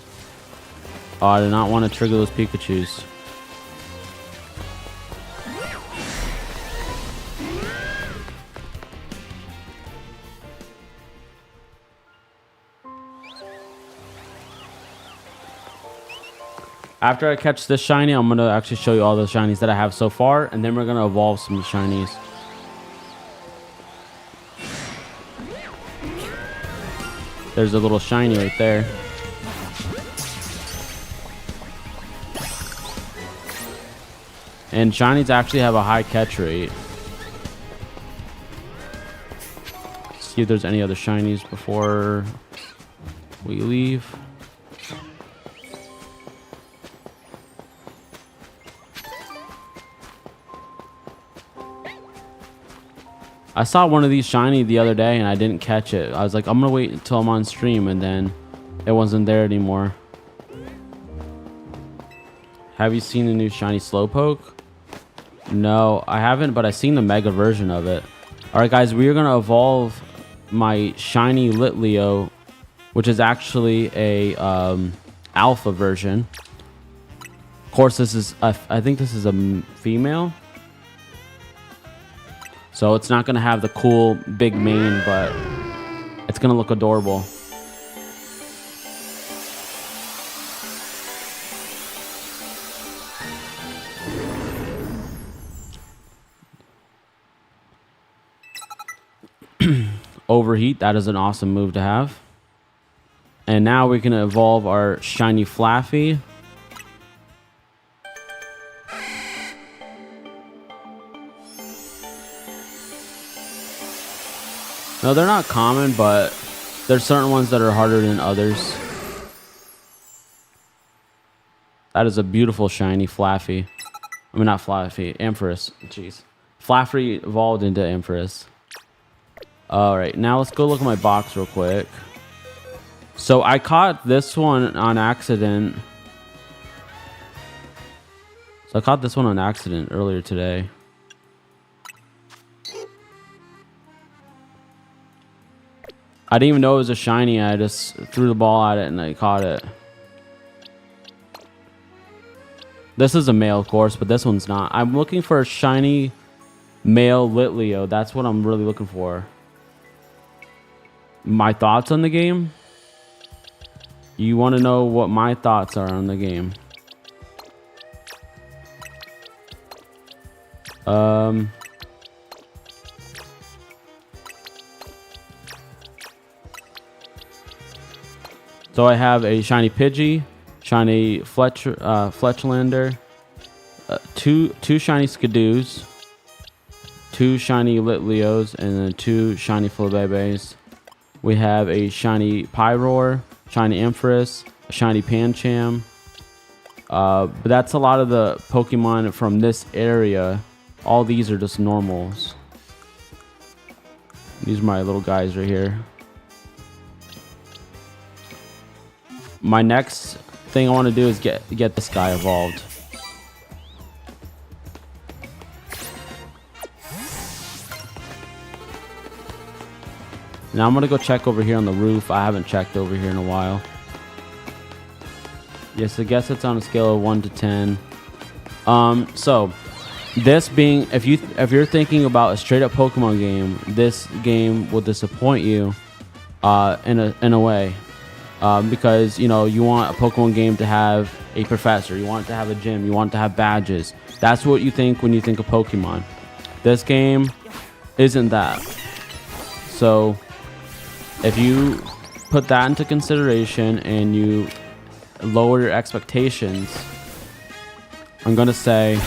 Oh, I did not want to trigger those Pikachus. After I catch this shiny, I'm going to actually show you all the shinies that I have so far, and then we're going to evolve some shinies. There's a little shiny right there. And shinies actually have a high catch rate. Let's see if there's any other shinies before we leave. I saw one of these shiny the other day and I didn't catch it. I was like, I'm gonna wait until I'm on stream, and then it wasn't there anymore. Have you seen the new shiny Slowpoke? No, I haven't, but I've seen the mega version of it. All right, guys, we are gonna evolve my shiny Litleo, which is actually a alpha version. Of course, this is I think this is a female. So it's not going to have the cool big mane, but it's going to look adorable. Overheat, that is an awesome move to have. And now we can evolve our shiny Flaffy. No, they're not common, but there's certain ones that are harder than others. That is a beautiful shiny Flaffy. I mean, not Flaffy, Ampharis. Jeez. Flaffy evolved into Ampharis. All right, now let's go look at my box real quick. So I caught this one on accident. Earlier today. I didn't even know it was a shiny. I just threw the ball at it and I caught it. This is a male, of course, but this one's not. I'm looking for a shiny male Litleo. That's what I'm really looking for. My thoughts on the game? You want to know what my thoughts are on the game? So I have a shiny Pidgey, shiny Fletchlander, two shiny Skidoos, 2 shiny Litleos, and then 2 shiny Flabébés. We have a shiny Pyroar, shiny Ampharos, a shiny Pancham. But that's a lot of the Pokemon from this area. All these are just normals. These are my little guys right here. My next thing I want to do is get this guy evolved. Now I'm gonna go check over here on the roof. I haven't checked over here in a while. Yes, I guess it's on a scale of 1 to 10. So this being, if you're thinking about a straight up Pokemon game, this game will disappoint you in a way. Because you know, you want a Pokemon game to have a professor, you want it to have a gym, you want it to have badges. That's what you think when you think of Pokemon. This game isn't that. So if you put that into consideration and you lower your expectations, I'm gonna say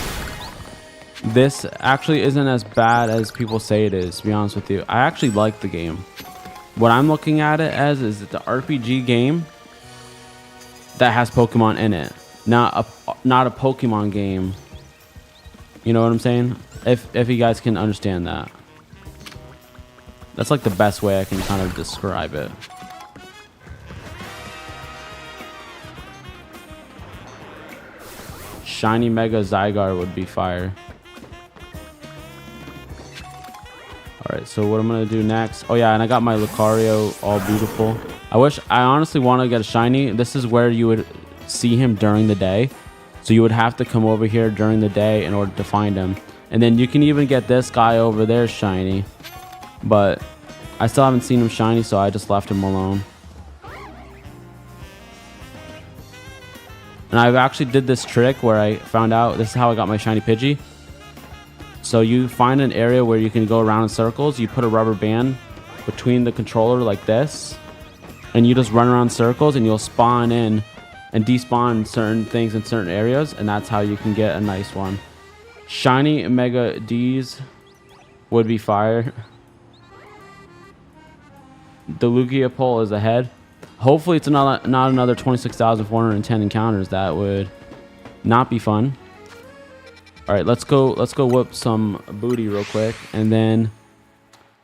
this actually isn't as bad as people say it is, to be honest with you. I actually like the game. What I'm looking at it as is it's an RPG game that has Pokemon in it, not a Pokemon game. You know what I'm saying? If you guys can understand that. That's like the best way I can kind of describe it. Shiny Mega Zygarde would be fire. Alright, so what I'm going to do next... Oh yeah, and I got my Lucario all beautiful. I honestly want to get a shiny. This is where you would see him during the day. So you would have to come over here during the day in order to find him. And then you can even get this guy over there shiny. But I still haven't seen him shiny, so I just left him alone. And I've actually did this trick where I found out this is how I got my shiny Pidgey. So you find an area where you can go around in circles. You put a rubber band between the controller like this, and you just run around circles, and you'll spawn in and despawn certain things in certain areas, and that's how you can get a nice one. Shiny Mega D's would be fire. The Lugia pole is ahead. Hopefully it's not another 26,410 encounters. That would not be fun. All right, let's go whoop some booty real quick, and then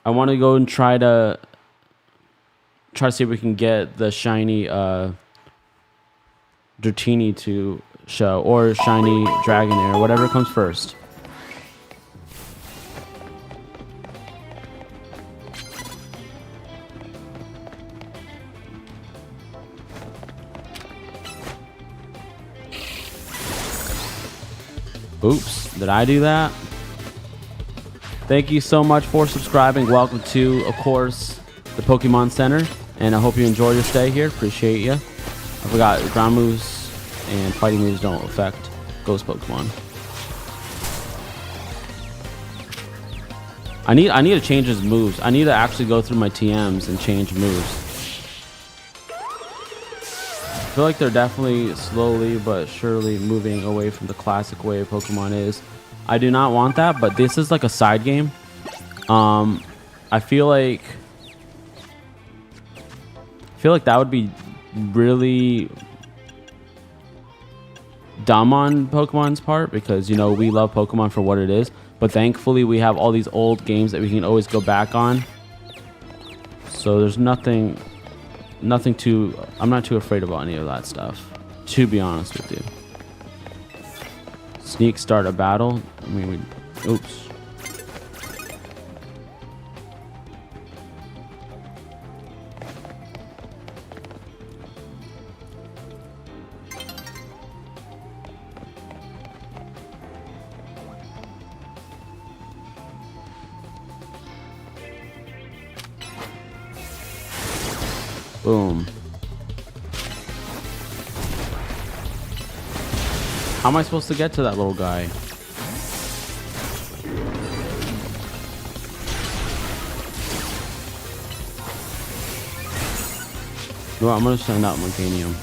I want to go and try to see if we can get the shiny Dratini to show, or shiny Dragonair, whatever comes first. Oops, did I do that? Thank you so much for subscribing. Welcome to, of course, the Pokemon Center, and I hope you enjoy your stay here. Appreciate you. I forgot ground moves and fighting moves don't affect ghost Pokemon. I need to change his moves. I need to actually go through my TMs and change moves. I feel like they're definitely slowly but surely moving away from the classic way Pokemon is. I do not want that, but this is like a side game. I feel like that would be really dumb on Pokemon's part, because you know we love Pokemon for what it is, but thankfully we have all these old games that we can always go back on. So there's nothing too... I'm not too afraid about any of that stuff, to be honest with you. Sneak start a battle. I mean, oops. Boom. How am I supposed to get to that little guy? Well, I'm gonna send out Meganium.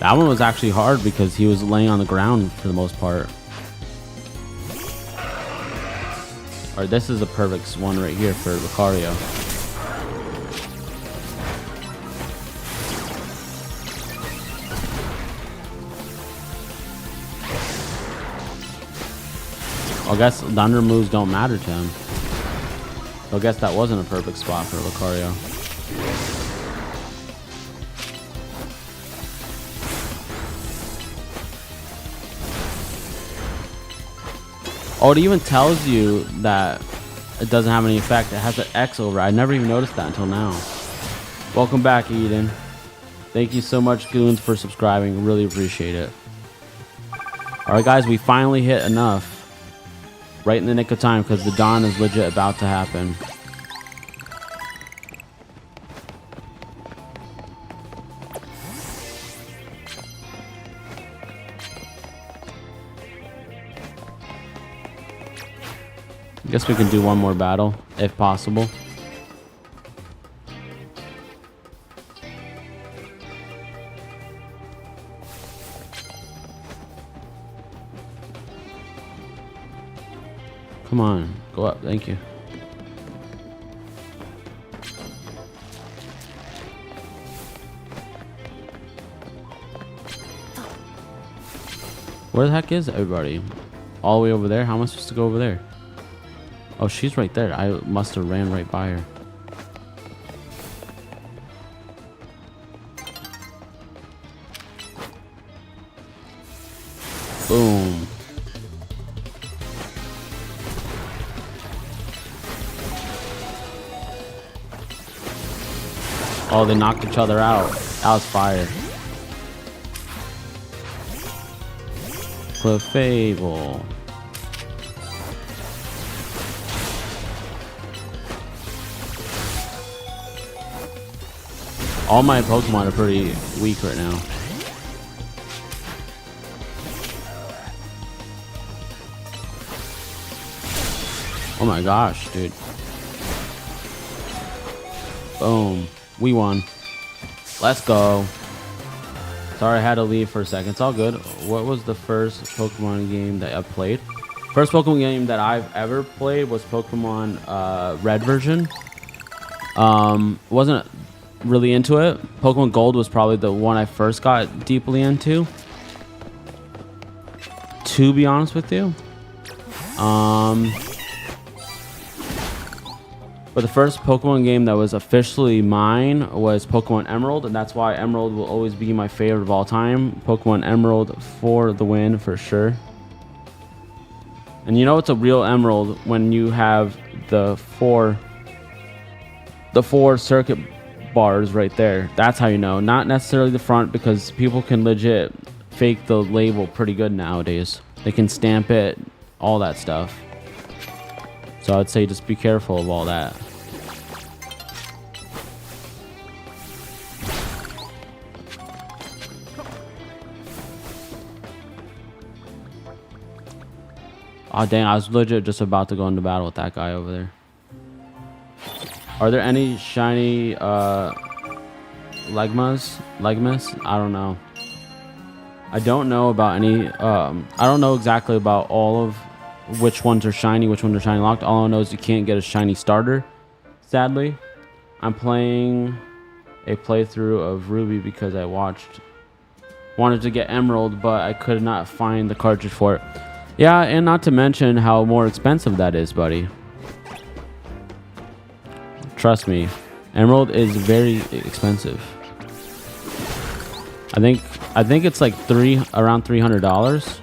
That one was actually hard because he was laying on the ground for the most part. Alright, this is the perfect one right here for Lucario. I guess thunder moves don't matter to him. So I guess that wasn't a perfect spot for Lucario. Oh, it even tells you that it doesn't have any effect. It has an X over it. I never even noticed that until now. Welcome back, Eden. Thank you so much, Goons, for subscribing. Really appreciate it. Alright, guys, we finally hit enough. Right in the nick of time, because the dawn is legit about to happen. I guess we can do one more battle, if possible. Come on, go up, thank you. Where the heck is everybody? All the way over there? How am I supposed to go over there? Oh, she's right there. I must have ran right by her. Boom. Oh, they knocked each other out. That was fire. Clefable. All my Pokemon are pretty weak right now. Oh my gosh, dude. Boom. We won. Let's go. Sorry I had to leave for a second. It's all good. What was the first Pokemon game that I played? First Pokemon game that I've ever played was Pokemon Red version. Wasn't really into it. Pokemon Gold was probably the one I first got deeply into, to be honest with you. But the first Pokemon game that was officially mine was Pokemon Emerald, and that's why Emerald will always be my favorite of all time. Pokemon Emerald for the win, for sure. And you know it's a real Emerald when you have the four circuit bars right there. That's how you know. Not necessarily the front, because people can legit fake the label pretty good nowadays. They can stamp it, all that stuff. So I'd say just be careful of all that. Oh dang, I was legit just about to go into battle with that guy over there. Are there any shiny Legmas? I don't know. I don't know about any I don't know exactly about all of which ones are shiny, which ones are shiny locked. All I know is you can't get a shiny starter, sadly. I'm playing a playthrough of Ruby because I wanted to get Emerald, but I could not find the cartridge for it. Yeah, and not to mention how more expensive that is, buddy. Trust me, Emerald is very expensive. I think it's like around $300.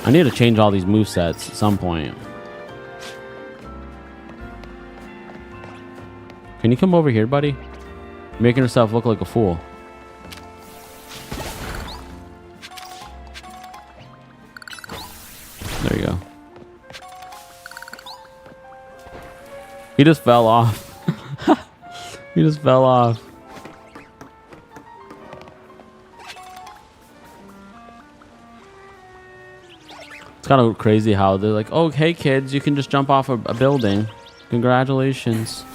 I need to change all these movesets at some point. Can you come over here, buddy? You're making yourself look like a fool. There you go. He just fell off. He just fell off. It's kind of crazy how they're like, oh, hey, kids, you can just jump off a building. Congratulations.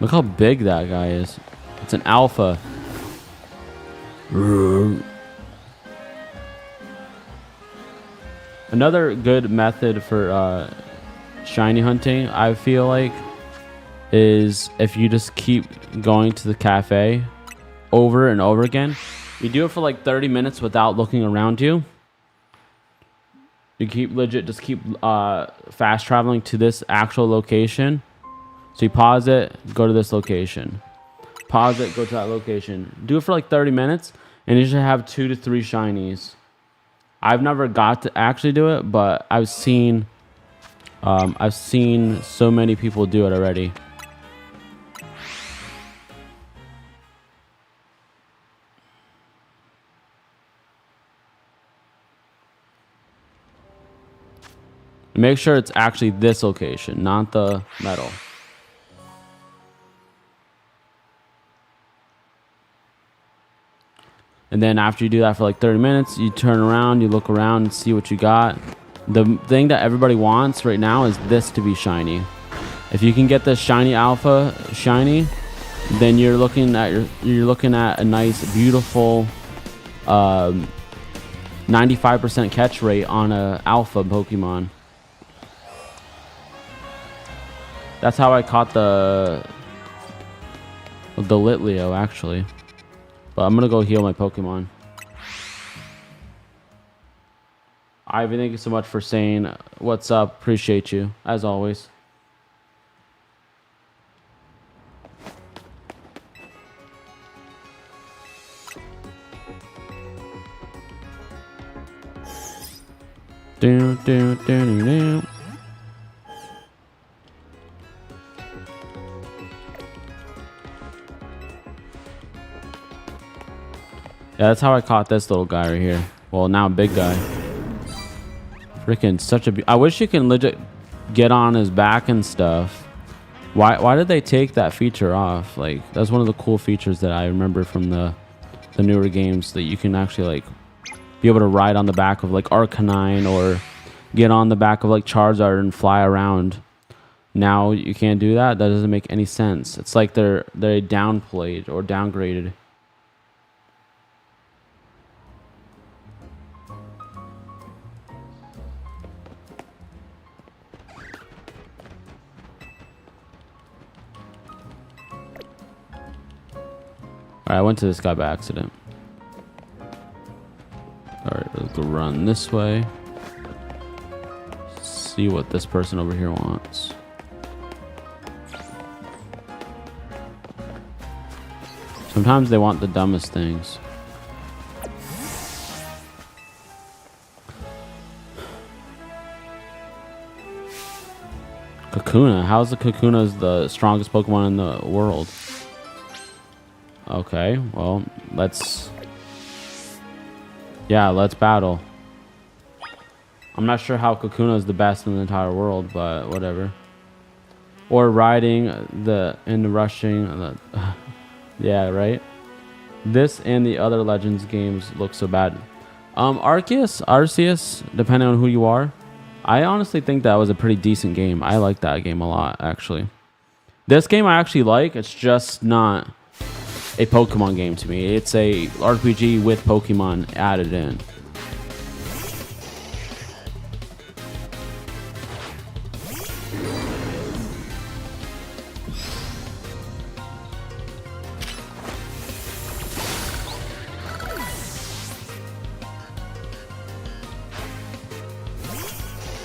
Look how big that guy is. It's an alpha. Another good method for shiny hunting, I feel like, is if you just keep going to the cafe over and over again. You do it for like 30 minutes without looking around you. You keep just keep fast traveling to this actual location. So you pause it, go to this location. Pause it, go to that location. Do it for like 30 minutes, and you should have 2 to 3 shinies. I've never got to actually do it, but I've seen so many people do it already. Make sure it's actually this location, not the metal. And then after you do that for like 30 minutes, you turn around, you look around and see what you got. The thing that everybody wants right now is this to be shiny. If you can get the shiny alpha shiny, then you're looking at a nice, beautiful 95% catch rate on a alpha Pokemon. That's how I caught the Litleo, actually. But I'm gonna go heal my Pokemon. Ivy, thank you so much for saying what's up. Appreciate you, as always. Do, do, do, do, do. Yeah, that's how I caught this little guy right here. Well, now big guy. Freaking such a... I wish you can legit get on his back and stuff. Why did they take that feature off? Like, that's one of the cool features that I remember from the newer games, that you can actually, like, be able to ride on the back of, like, Arcanine, or get on the back of, like, Charizard and fly around. Now you can't do that? That doesn't make any sense. It's like they're downplayed or downgraded. Alright, I went to this guy by accident. Alright, let's go run this way. See what this person over here wants. Sometimes they want the dumbest things. Kakuna. How's the Kakuna the strongest Pokemon in the world? Okay, well, let's battle. I'm not sure how Kakuna is the best in the entire world, but whatever. Or riding and rushing. Yeah, right? This and the other Legends games look so bad. Arceus, depending on who you are. I honestly think that was a pretty decent game. I like that game a lot, actually. This game I actually like. It's just not a Pokemon game to me. It's a RPG with Pokemon added in.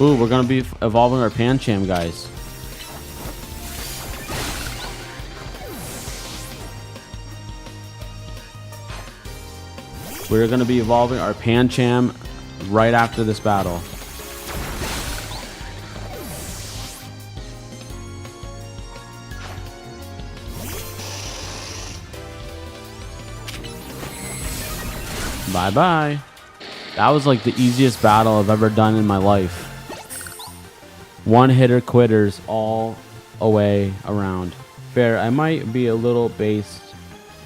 Ooh, we're gonna be evolving our Pancham, guys. We're going to be evolving our Pancham right after this battle. Bye-bye. That was like the easiest battle I've ever done in my life. One-hitter quitters all a way around. Fair, I might be a little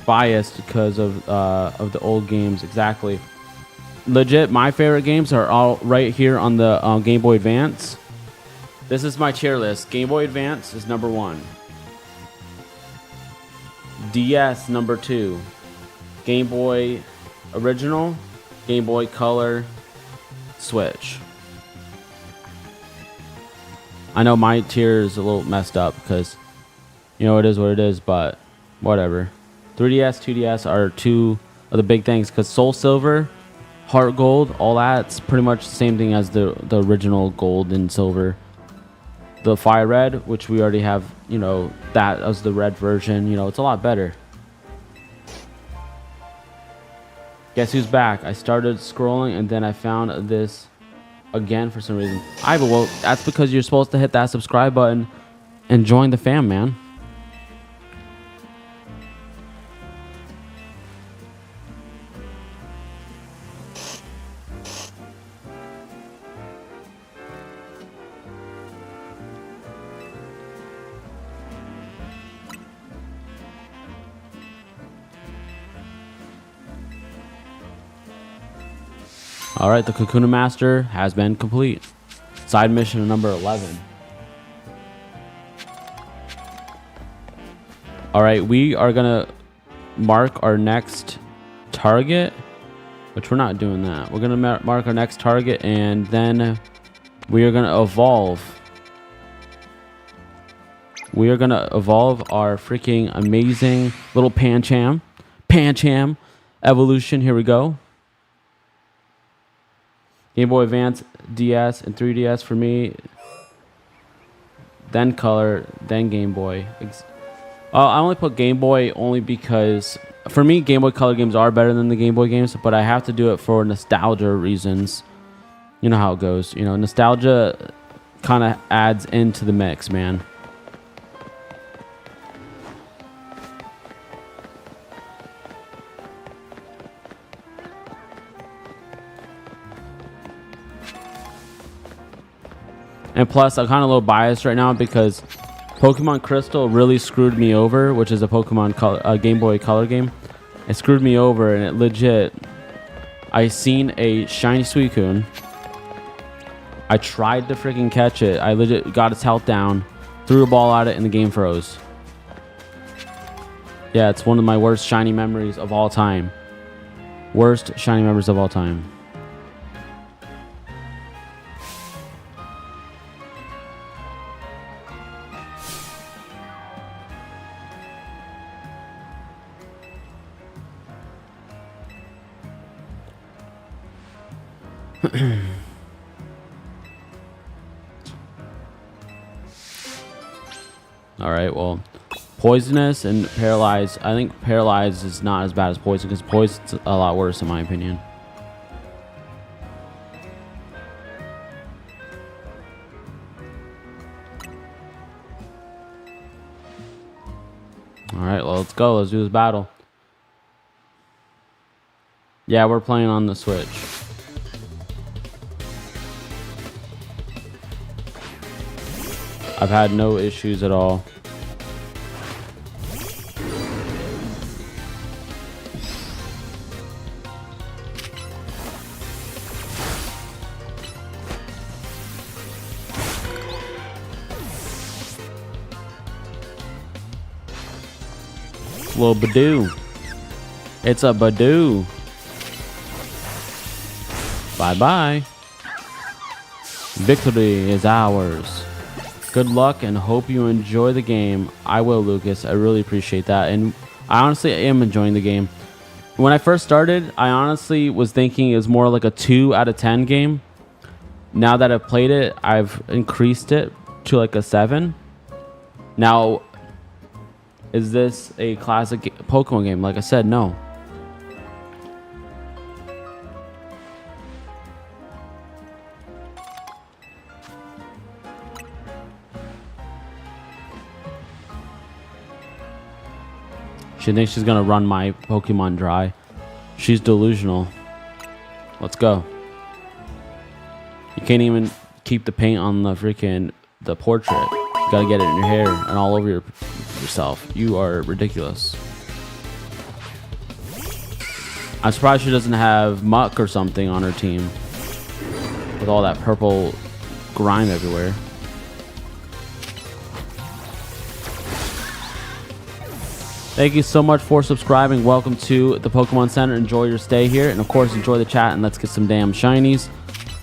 biased because of the old games. Exactly. Legit, my favorite games are all right here on the Game Boy Advance. This is my tier list. Game Boy Advance is number 1. DS number 2. Game Boy Original, Game Boy Color, Switch. I know my tier is a little messed up because, you know, it is what it is, but whatever. 3DS, 2DS are two of the big things because Soul Silver, Heart Gold, all that's pretty much the same thing as the original Gold and Silver. The FireRed, which we already have, you know, that as the red version, you know, it's a lot better. Guess who's back? I started scrolling and then I found this again for some reason. Well, that's because you're supposed to hit that subscribe button and join the fam, man. All right, the Kakuna Master has been complete. Side mission number 11. All right, we are gonna mark our next target, which we're not doing that. We're gonna mark our next target, and then we are gonna evolve. We are gonna evolve our freaking amazing little Pancham evolution. Here we go. Game Boy Advance, DS, and 3DS for me. Then Color, then Game Boy. I only put Game Boy only because, for me, Game Boy Color games are better than the Game Boy games, but I have to do it for nostalgia reasons. You know how it goes. You know, nostalgia kind of adds into the mix, man. And plus, I'm kind of a little biased right now because Pokemon Crystal really screwed me over, which is a Pokemon Game Boy Color game. It screwed me over, and it legit. I seen a shiny Suicune. I tried to freaking catch it. I legit got its health down, threw a ball at it, and the game froze. Yeah, it's one of my worst shiny memories of all time. Worst shiny memories of all time. All right, well, poisonous and paralyzed. I think paralyzed is not as bad as poison because poison's a lot worse in my opinion. All right, well, let's go. Let's do this battle. Yeah, we're playing on the Switch. I've had no issues at all. Little Badoo. It's a Badoo. Bye-bye. Victory is ours. Good luck and hope you enjoy the game. I will, Lucas. I really appreciate that. And I honestly am enjoying the game. When I first started, I honestly was thinking it was more like a 2 out of 10 game. Now that I've played it, I've increased it to like a 7. Now, is this a classic Pokemon game? Like I said, no. She thinks she's gonna run my Pokemon dry. She's delusional. Let's go. You can't even keep the paint on the portrait. You gotta get it in your hair and all over yourself. You are ridiculous. I'm surprised she doesn't have muck or something on her team with all that purple grime everywhere. Thank you so much for subscribing. Welcome to the Pokemon Center. Enjoy your stay here. And of course, enjoy the chat and let's get some damn shinies.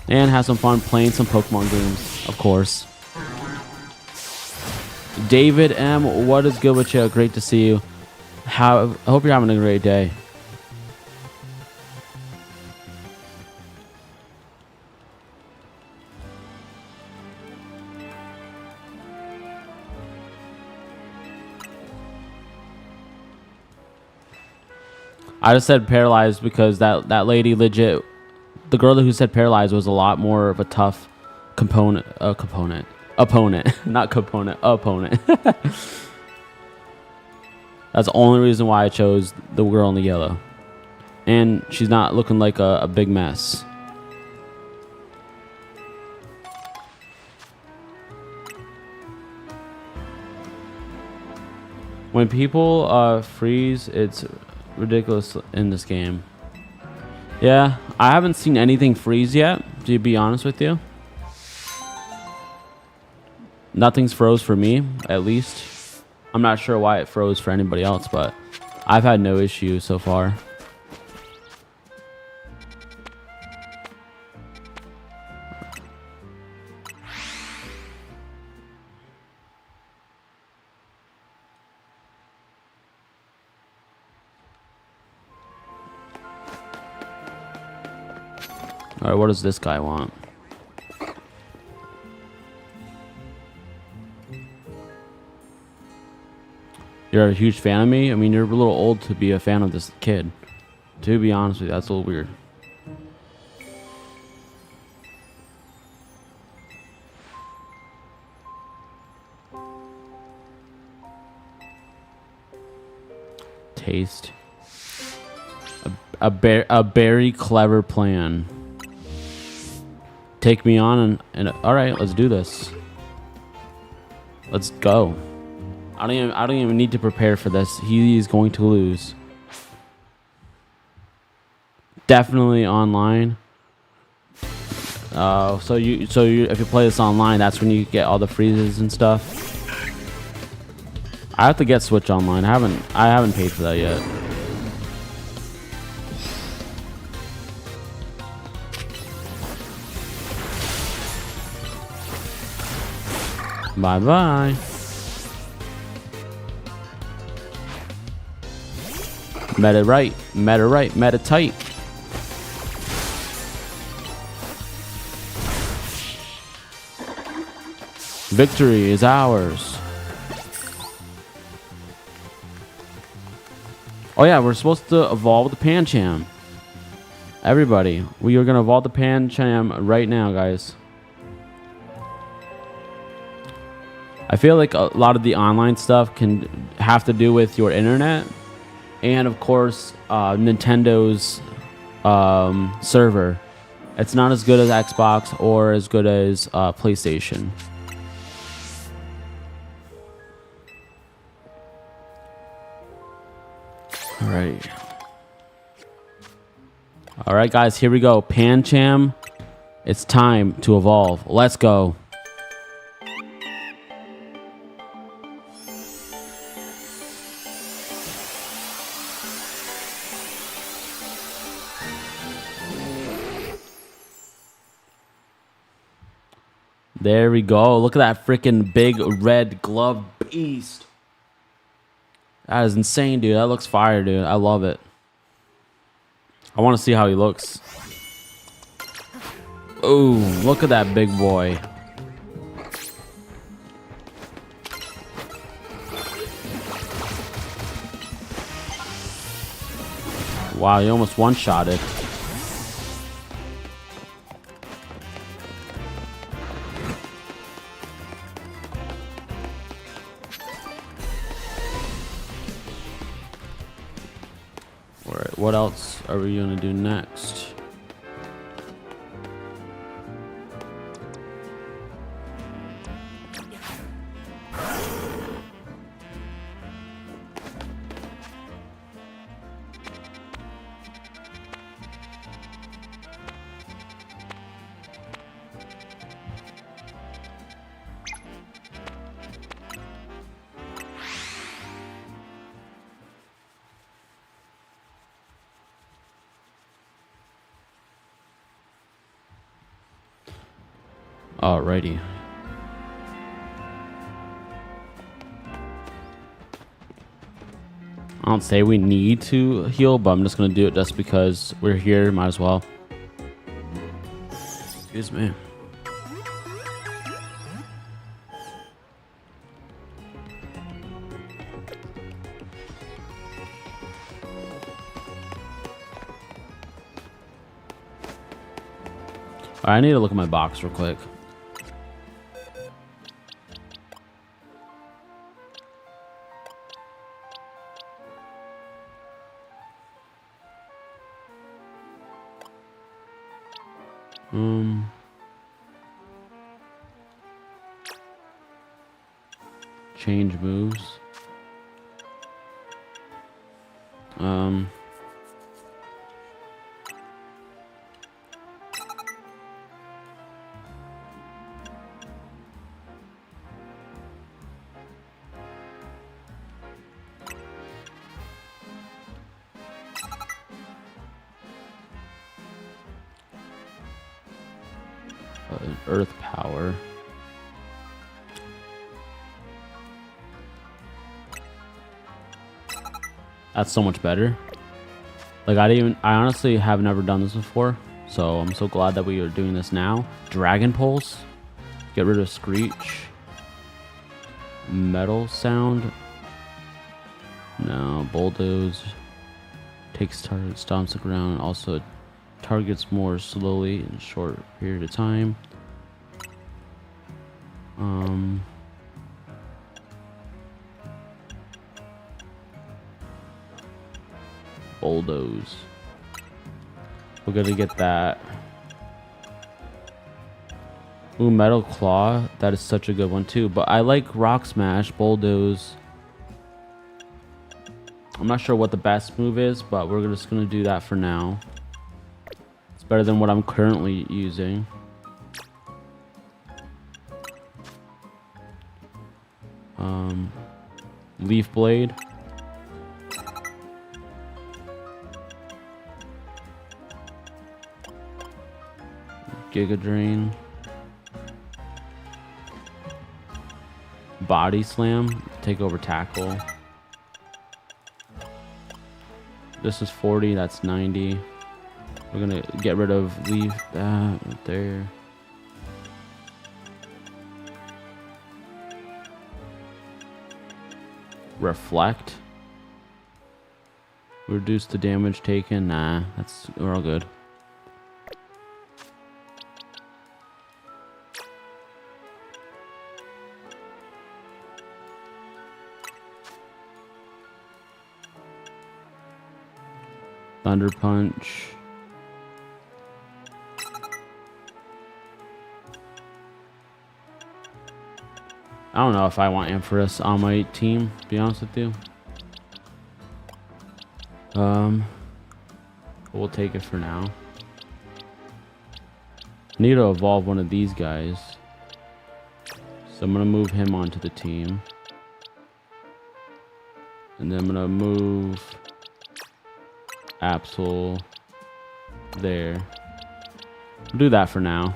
And have some fun playing some Pokemon games, of course. David M, what is good with you? Great to see you. I hope you're having a great day. I just said paralyzed because that lady legit, the girl who said paralyzed was a lot more of a tough opponent. Not component, opponent. That's the only reason why I chose the girl in the yellow. And she's not looking like a big mess. When people freeze, it's ridiculous in this game. Yeah, I haven't seen anything freeze yet, to be honest with you. Nothing's froze for me, at least. I'm not sure why it froze for anybody else, but I've had no issue so far. All right, what does this guy want? You're a huge fan of me? I mean, you're a little old to be a fan of this kid. To be honest with you, that's a little weird. Taste. A very clever plan. Take me on and all right, let's do this. Let's go. I don't even need to prepare for this. He is going to lose. Definitely online. So you if you play this online, that's when you get all the freezes and stuff. I have to get Switch Online. I haven't paid for that yet. Bye bye. Meta right, meta tight. Victory is ours. Oh yeah, we're supposed to evolve the Pancham. Everybody, we are gonna evolve the Pancham right now, guys. I feel like a lot of the online stuff can have to do with your internet. And of course, Nintendo's server. It's not as good as Xbox or as good as PlayStation. All right. All right, guys, here we go. Pancham, it's time to evolve. Let's go. There we go. Look at that freaking big red glove beast. That is insane, dude. That looks fire, dude. I love it. I want to see how he looks. Ooh, look at that big boy. Wow, he almost one-shotted. right, what else are we gonna do next? Alrighty. I don't say we need to heal, but I'm just gonna do it just because we're here. Might as well. Excuse me. I need to look at my box real quick. Change moves. Earth power. That's so much better. Like I honestly have never done this before, so I'm so glad that we are doing this now. Dragon Pulse. Get rid of Screech. Metal Sound. No, Bulldoze. Takes target, stomps the ground, also targets more slowly in a short period of time. Bulldoze. We're gonna get that. Ooh, Metal Claw. That is such a good one too. But I like Rock Smash, Bulldoze. I'm not sure what the best move is, but we're just gonna do that for now. It's better than what I'm currently using. Leaf Blade. Giga Drain. Body Slam. Take over Tackle. This is 40, that's 90. We're gonna get rid of Leaf, that right there. Reflect. Reduce the damage taken. Nah, we're all good. Thunder Punch. I don't know if I want Ampharis on my team, to be honest with you. We'll take it for now. I need to evolve one of these guys. So I'm gonna move him onto the team. And then I'm gonna move Absol there. We'll do that for now.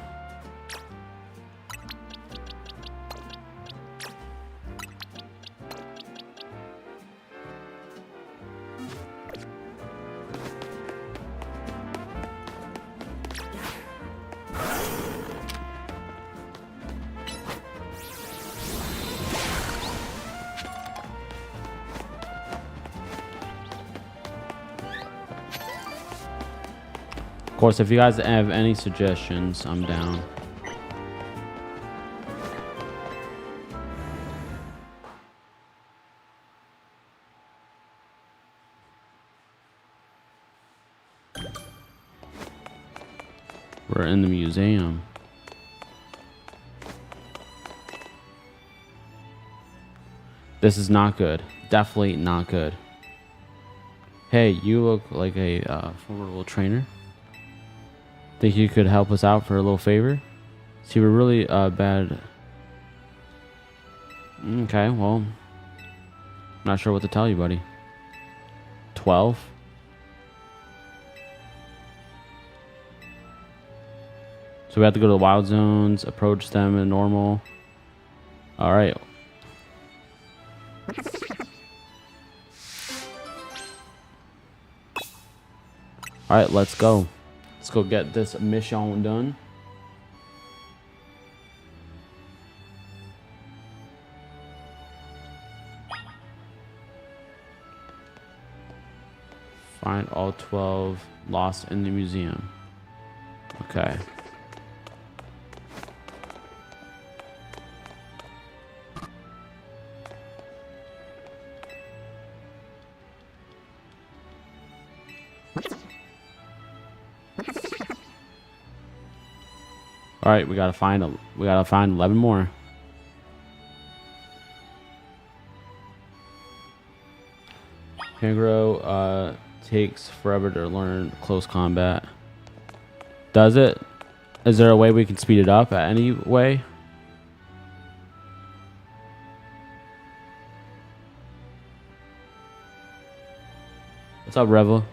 Of course, if you guys have any suggestions, I'm down. We're in the museum. This is not good. Definitely not good. Hey, you look like a formidable trainer. Think you could help us out for a little favor? See, we're really bad. Okay, well, not sure what to tell you, buddy. 12? So we have to go to the wild zones, approach them in normal. All right. All right, let's go. Let's go get this mission done. Find all 12 lost in the museum. Okay. All right, we gotta find 11 more. Kangaroo takes forever to learn close combat. Does it? Is there a way we can speed it up at any way? What's up, Revel?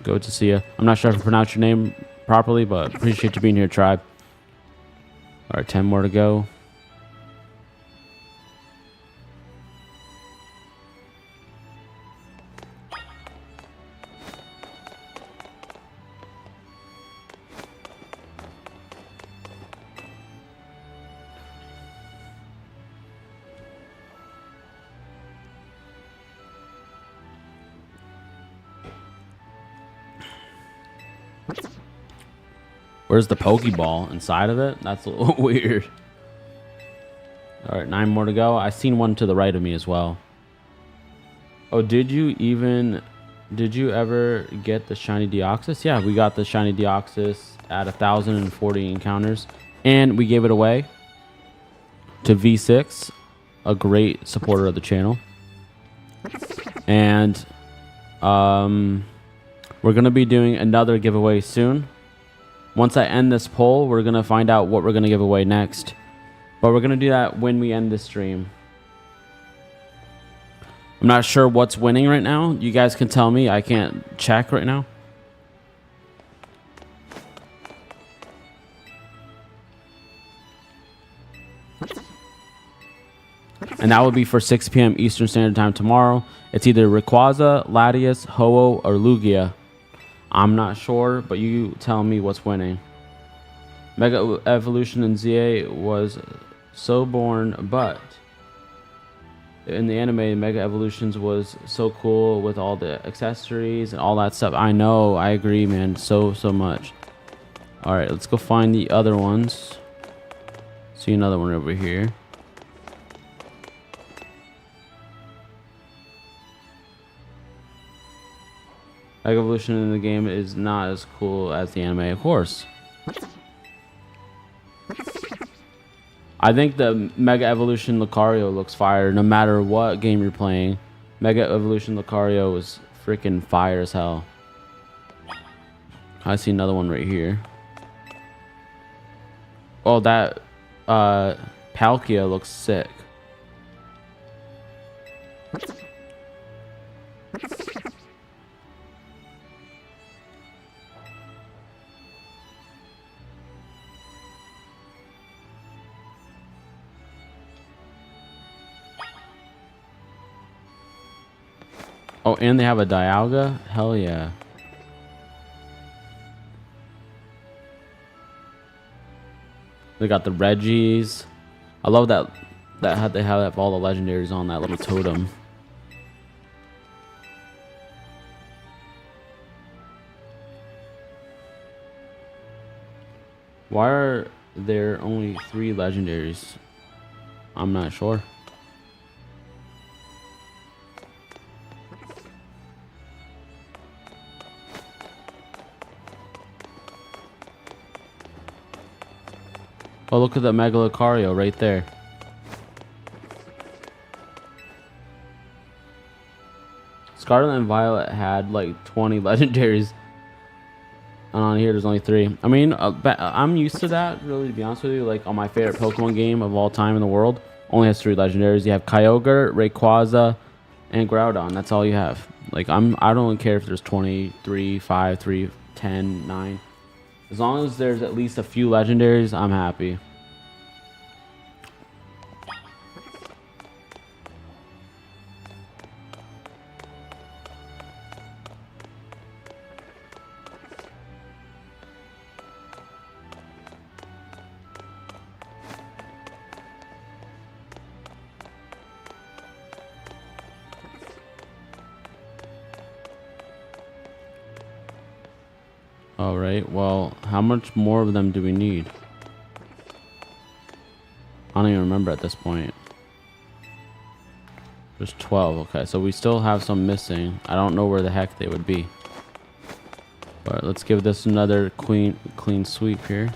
Good to see you. I'm not sure if I pronounced your name properly, but appreciate you being here, tribe. All right, 10 more to go. Where's the Pokeball inside of it? That's a little weird. All right, 9 more to go. I seen one to the right of me as well. Oh, did you ever get the shiny Deoxys? Yeah, we got the shiny Deoxys at 1,040 encounters, and we gave it away to V6, a great supporter of the channel. And we're gonna be doing another giveaway soon. Once I end this poll, we're gonna find out what we're gonna give away next. But we're gonna do that when we end the stream. I'm not sure what's winning right now. You guys can tell me. I can't check right now. And that will be for 6 p.m. Eastern Standard Time tomorrow. It's either Rayquaza, Latias, Ho-Oh, or Lugia. I'm not sure, but you tell me what's winning. Mega Evolution in ZA was so born, but in the anime, Mega Evolutions was so cool with all the accessories and all that stuff. I know, I agree, man, so much. All right, let's go find the other ones. See another one over here. Mega Evolution in the game is not as cool as the anime, of course. I think the Mega Evolution Lucario looks fire no matter what game you're playing. Mega Evolution Lucario is freaking fire as hell. I see another one right here. Oh, that Palkia looks sick. Oh, and they have a Dialga? Hell yeah. They got the Reggies. I love that they have all the legendaries on that little totem. Why are there only 3 legendaries? I'm not sure. Oh, look at the Megalocario right there. Scarlet and Violet had like 20 legendaries. And on here, there's only 3. I mean, I'm used to that, really, to be honest with you. Like, on my favorite Pokemon game of all time in the world, only has 3 legendaries. You have Kyogre, Rayquaza, and Groudon. That's all you have. Like, I don't really care if there's 23, 5, 3, 10, 9. As long as there's at least a few legendaries, I'm happy. All right, well, how much more of them do we need? I don't even remember at this point. There's 12. Okay, so we still have some missing. I don't know where the heck they would be. But let's give this another clean sweep here.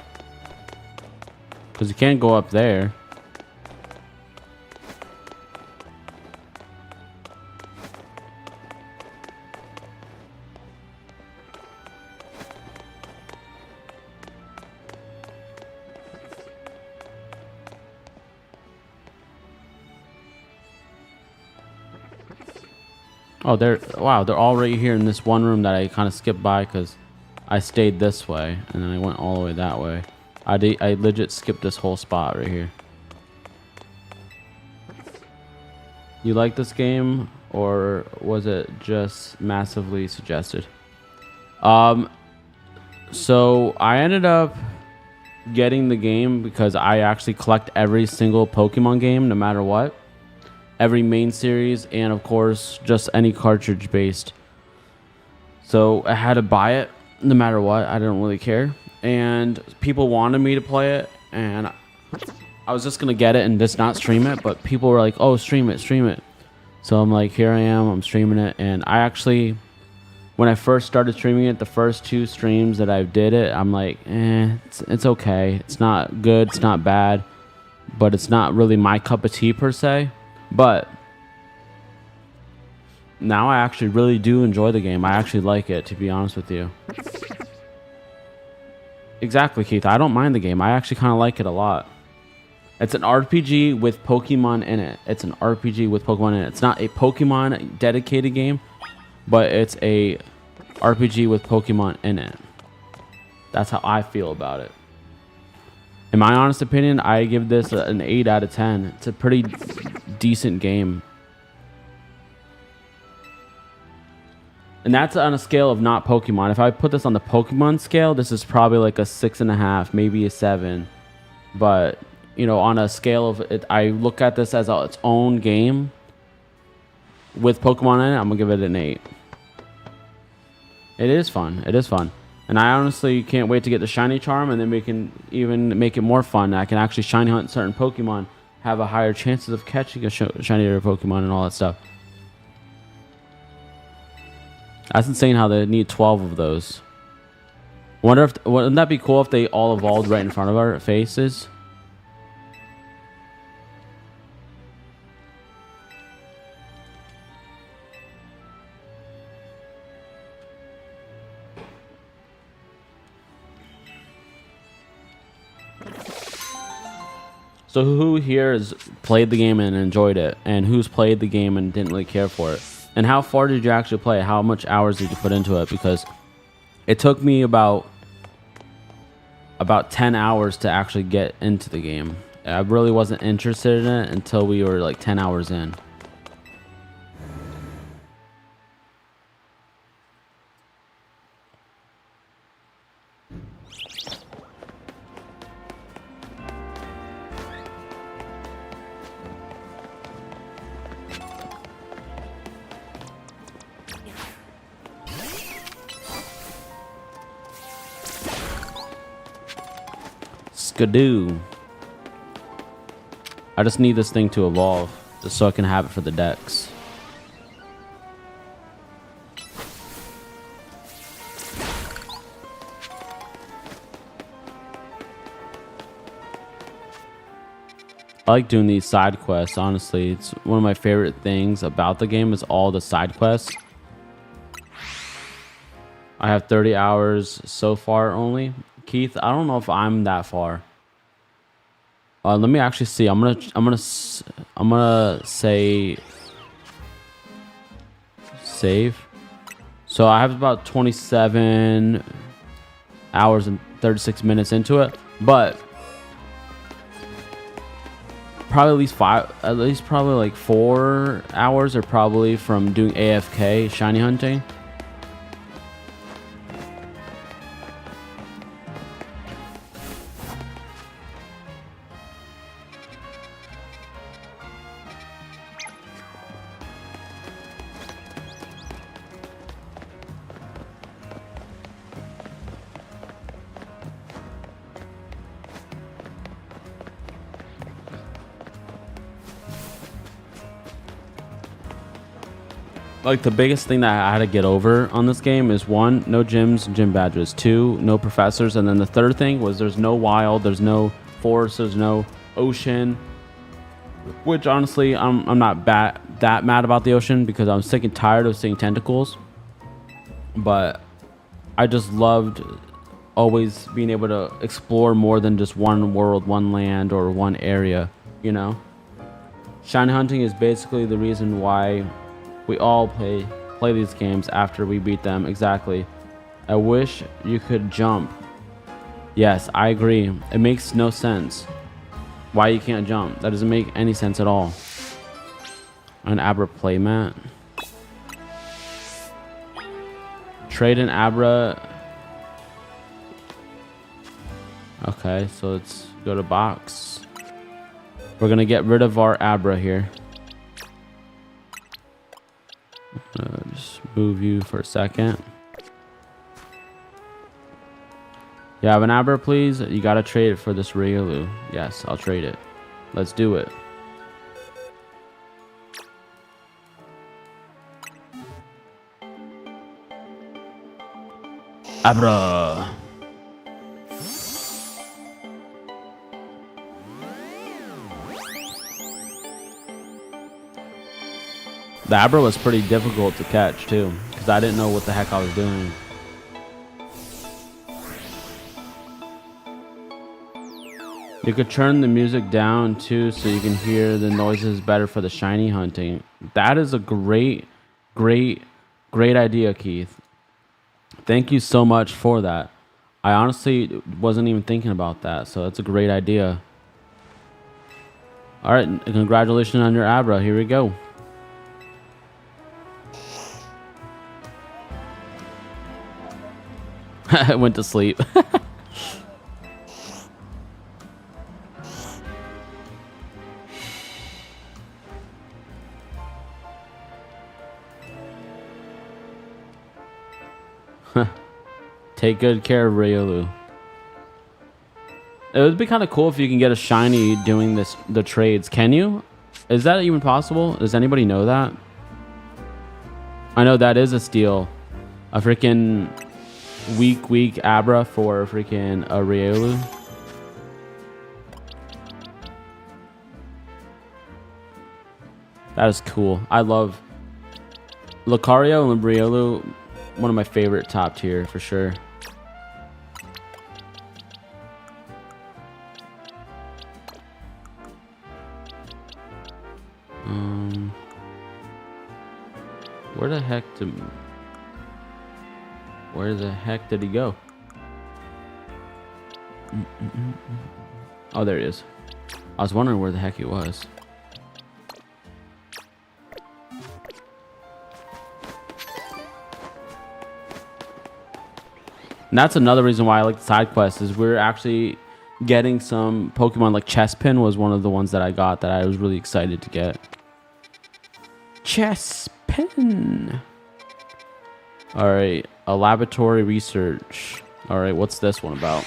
Because you can't go up there. Oh, wow, they're all right here in this one room that I kind of skipped by because I stayed this way and then I went all the way that way. I legit skipped this whole spot right here. You like this game, or was it just massively suggested? So I ended up getting the game because I actually collect every single Pokemon game no matter what. Every main series, and of course just any cartridge based. So I had to buy it no matter what. I didn't really care, and people wanted me to play it, and I was just gonna get it and just not stream it, but people were like, oh, stream it. So I'm like, here I am, I'm streaming it. And I actually, when I first started streaming it, the first 2 streams that I did it, I'm like, it's okay. It's not good, it's not bad, but it's not really my cup of tea per se. But now I actually really do enjoy the game. I actually like it, to be honest with you. Exactly, Keith. I don't mind the game. I actually kind of like it a lot. It's an RPG with Pokemon in it. It's an RPG with Pokemon in it. It's not a Pokemon dedicated game, but it's a RPG with Pokemon in it. That's how I feel about it. In my honest opinion, I give this an 8 out of 10. It's a pretty decent game. And that's on a scale of not Pokemon. If I put this on the Pokemon scale, this is probably like a 6.5, maybe a 7. But, you know, on a scale of it, I look at this as its own game with Pokemon in it, I'm going to give it an 8. It is fun. It is fun. And I honestly can't wait to get the shiny charm, and then we can even make it more fun. I can actually shiny hunt certain Pokemon, have a higher chances of catching a shinier Pokemon and all that stuff. That's insane how they need 12 of those. Wonder if, wouldn't that be cool if they all evolved right in front of our faces? So who here has played the game and enjoyed it? And who's played the game and didn't really care for it? And how far did you actually play? How much hours did you put into it? Because it took me about 10 hours to actually get into the game. I really wasn't interested in it until we were like 10 hours in. Skidoo. I just need this thing to evolve just so I can have it for the decks. I like doing these side quests, honestly. It's one of my favorite things about the game is all the side quests. I have 30 hours so far only. Keith, I don't know if I'm that far. Let me actually see. I'm gonna say save. So I have about 27 hours and 36 minutes into it, but probably at least probably like 4 hours are probably from doing AFK shiny hunting. Like the biggest thing that I had to get over on this game is 1, no gyms and gym badges. 2, no professors. And then the third thing was there's no wild, there's no forest, there's no ocean. Which honestly, I'm not that mad about the ocean because I'm sick and tired of seeing tentacles. But I just loved always being able to explore more than just one world, one land, or one area, you know? Shiny hunting is basically the reason why we all play these games after we beat them. Exactly. I wish you could jump. Yes, I agree. It makes no sense why you can't jump. That doesn't make any sense at all. An Abra playmat. Trade an Abra. Okay, so let's go to box. We're gonna get rid of our Abra here. Just move you for a second. You have an Abra, please? You gotta trade it for this Riolu. Yes, I'll trade it. Let's do it. Abra. The Abra was pretty difficult to catch too, because I didn't know what the heck I was doing. You could turn the music down too so you can hear the noises better for the shiny hunting. That is a great idea, Keith. Thank you so much for that. I honestly wasn't even thinking about that, so that's a great idea. All right, congratulations on your Abra. Here we go. I went to sleep. Take good care of Riolu. It would be kind of cool if you can get a shiny doing the trades. Can you? Is that even possible? Does anybody know that? I know that is a steal. A freaking weak Abra for freaking a Riolu. That is cool. I love Lucario and Riolu. One of my favorite top tier for sure. Where the heck did he go? Oh, there he is. I was wondering where the heck he was. And that's another reason why I like the side quests is we're actually getting some Pokemon like Chespin was one of the ones that I got that I was really excited to get. Chespin. All right, a laboratory research. All right, what's this one about?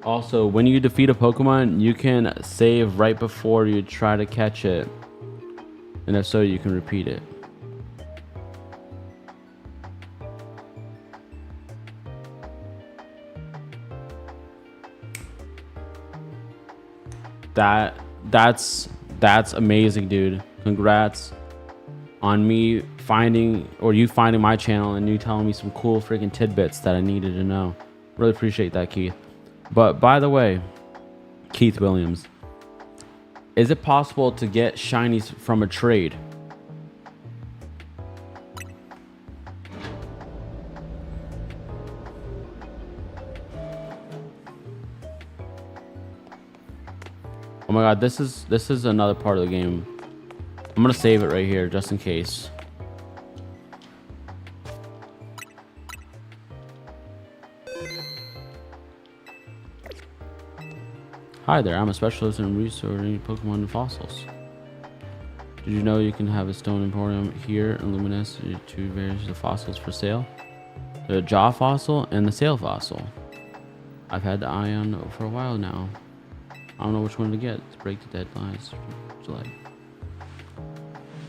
Also, when you defeat a Pokemon, you can save right before you try to catch it. And if so, you can repeat it. That's amazing, dude. Congrats on me finding, or you finding my channel and you telling me some cool freaking tidbits that I needed to know. Really appreciate that, Keith. But by the way, Keith Williams, is it possible to get shinies from a trade? Oh my god, this is another part of the game. I'm gonna save it right here just in case. Hi there, I'm a specialist in restoring Pokemon and fossils. Did you know you can have a stone emporium here in Luminous, two variants of fossils for sale? The jaw fossil and the sail fossil. I've had the eye on for a while now. I don't know which one to get to break the deadlines. July.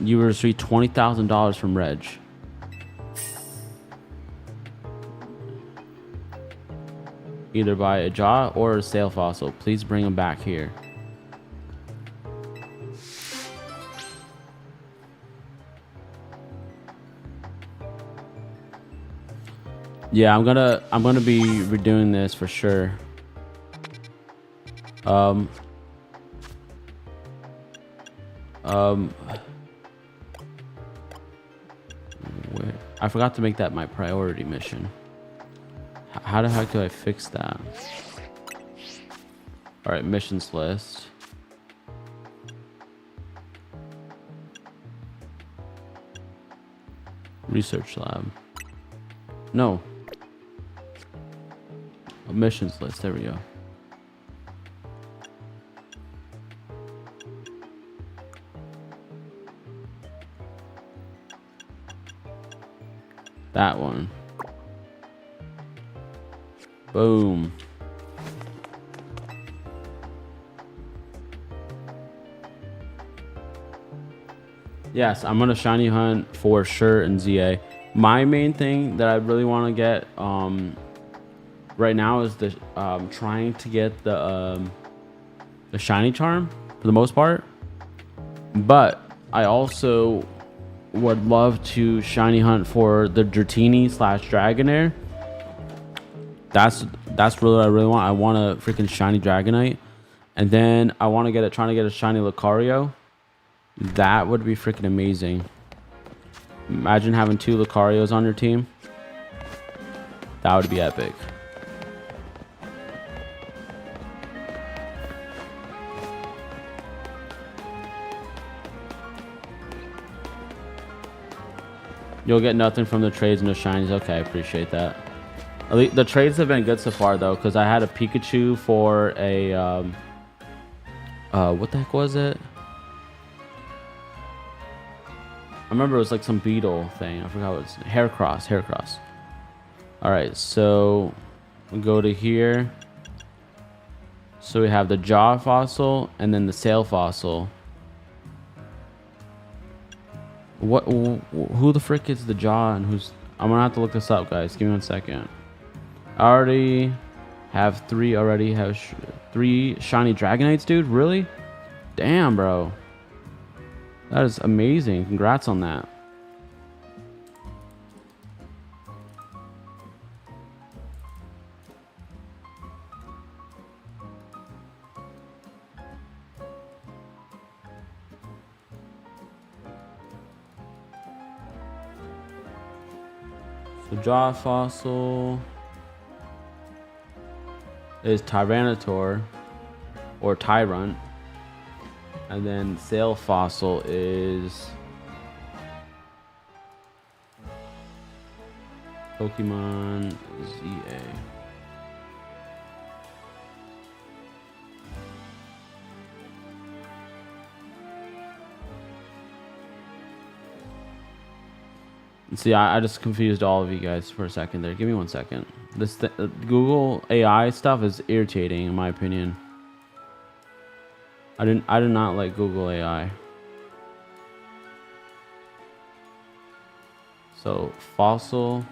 You will receive $20,000 from Reg. Either buy a jaw or a sail fossil. Please bring them back here. Yeah, I'm gonna be redoing this for sure. I forgot to make that my priority mission. How the heck do I fix that? All right, missions list. Research lab. No. A missions list. There we go. That one. Boom. Yes, I'm gonna shiny hunt for sure in ZA. My main thing that I really want to get right now is the trying to get the shiny charm for the most part. But I also would love to shiny hunt for the Dratini / Dragonair. That's really what I really want. I want a freaking shiny Dragonite, and then I want to trying to get a shiny Lucario. That would be freaking amazing. Imagine having 2 Lucarios on your team. That would be epic. You'll get nothing from the trades, no shinies. Okay, I appreciate that. At least the trades have been good so far though, because I had a Pikachu for a what the heck was it? I remember it was like some beetle thing. I forgot what it was. Heracross. All right, so we'll go to here. So we have the jaw fossil and then the sail fossil. What? Who the frick is the jaw and who's? I'm gonna have to look this up, guys. Give me 1 second. I already have 3. Already have 3 shiny Dragonites, dude. Really? Damn, bro. That is amazing. Congrats on that. So jaw fossil is Tyranitar or Tyrant. And then sail fossil is Pokemon ZA. See, I just confused all of you guys for a second there. Give me 1 second. This Google AI stuff is irritating, in my opinion. I did not like Google AI. So fossil.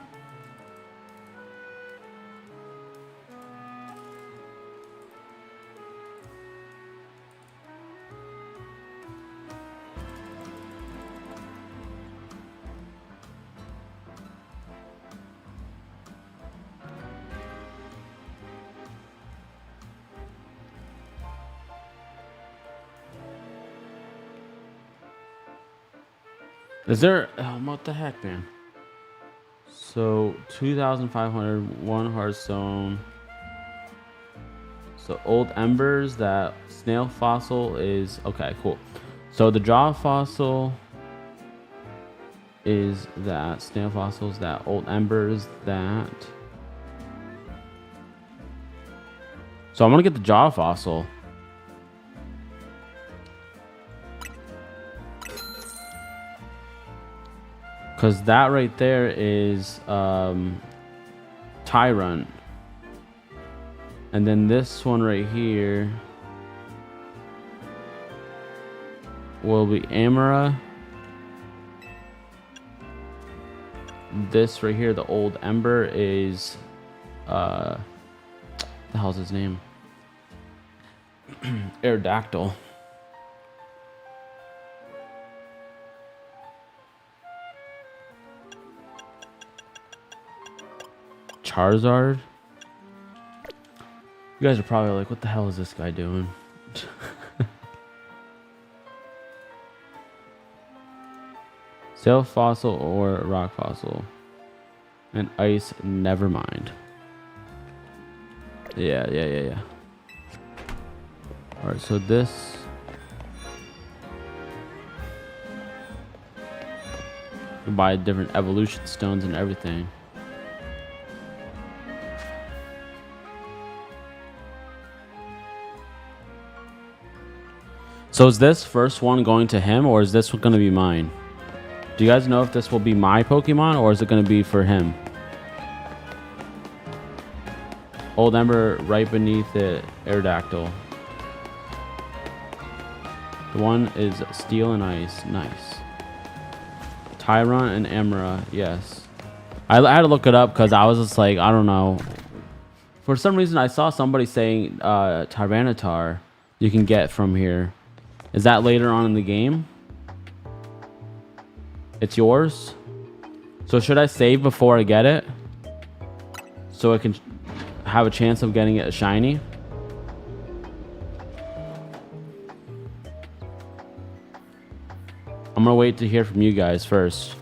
Is there? What the heck, man? So 2,500, one Hearthstone. So old embers. That snail fossil is okay. Cool. So the jaw fossil is that snail fossils. That old embers. That. So I'm gonna get the jaw fossil. Because that right there is Tyrant. And then this one right here will be Amara. This right here, the old Ember, is the hell's his name? Aerodactyl. Charizard. You guys are probably like, what the hell is this guy doing? Sail fossil or rock fossil. And ice, never mind. Yeah. Alright, so this. You can buy different evolution stones and everything. So is this first one going to him, or is this going to be mine? Do you guys know if this will be my Pokemon, or is it going to be for him? Old Ember right beneath it, Aerodactyl. The one is Steel and Ice. Nice. Tyrant and Emera, yes. I had to look it up because I was just like, I don't know. For some reason, I saw somebody saying Tyranitar you can get from here. Is that later on in the game? It's yours? So should I save before I get it? So I can have a chance of getting it shiny? I'm gonna wait to hear from you guys first.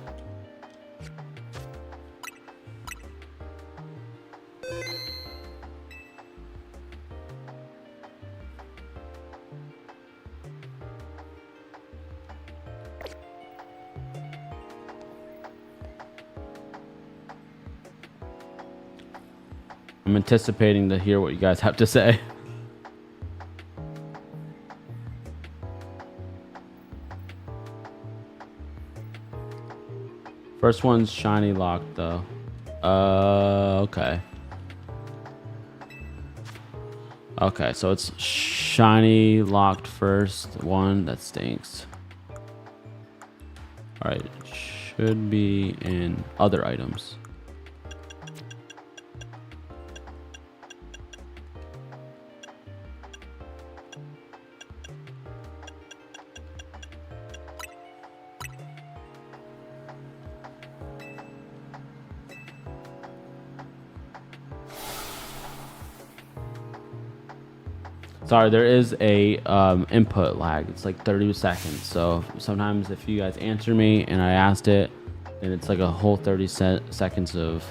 I'm anticipating to hear what you guys have to say. First one's shiny locked though. Okay. Okay, so it's shiny locked first one. That stinks. All right, should be in other items. Sorry, there is a input lag. It's like 30 seconds. So sometimes if you guys answer me and I asked it, then it's like a whole 30 seconds of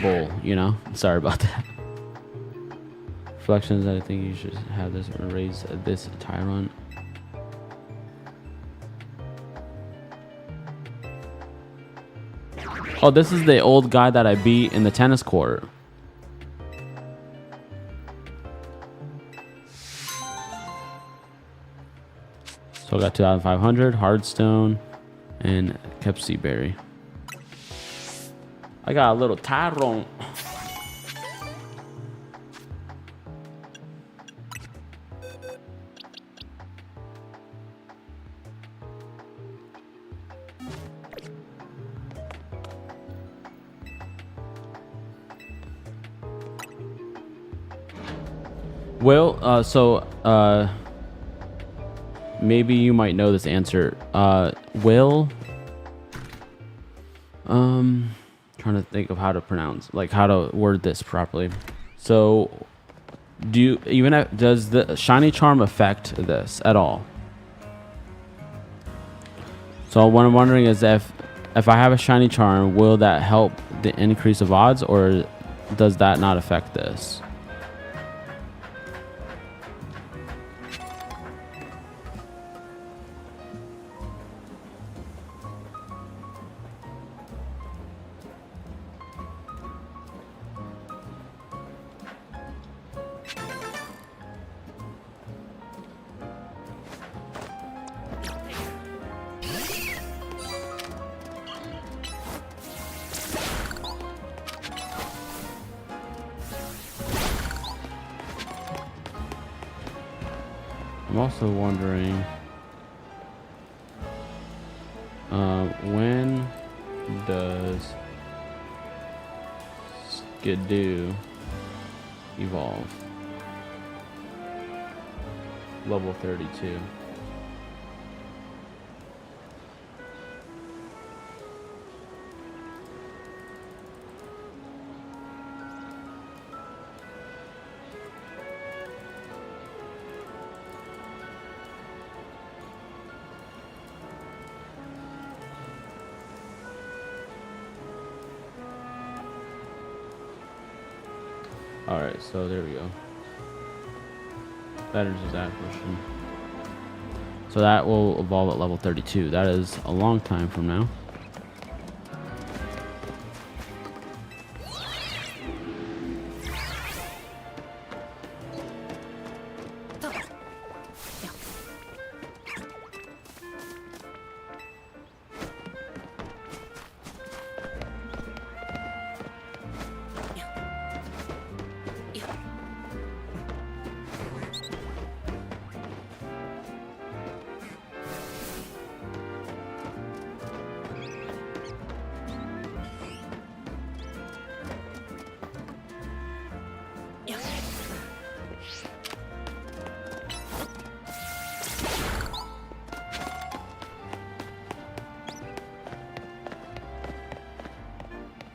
bull, you know? Sorry about that. Reflections, I think you should have this erase this Tyrant. Oh, this is the old guy that I beat in the tennis court. So I got 2,500, Hardstone, and Kepsi Berry. I got a little Tyrone. Well, maybe you might know this answer. Trying to think of how to pronounce, like how to word this properly. So, does the shiny charm affect this at all? So what I'm wondering is if I have a shiny charm, will that help the increase of odds, or does that not affect this? I'm also wondering when does Skidoo evolve? Level 32. Alright, so there we go. That answers that question. So that will evolve at level 32. That is a long time from now.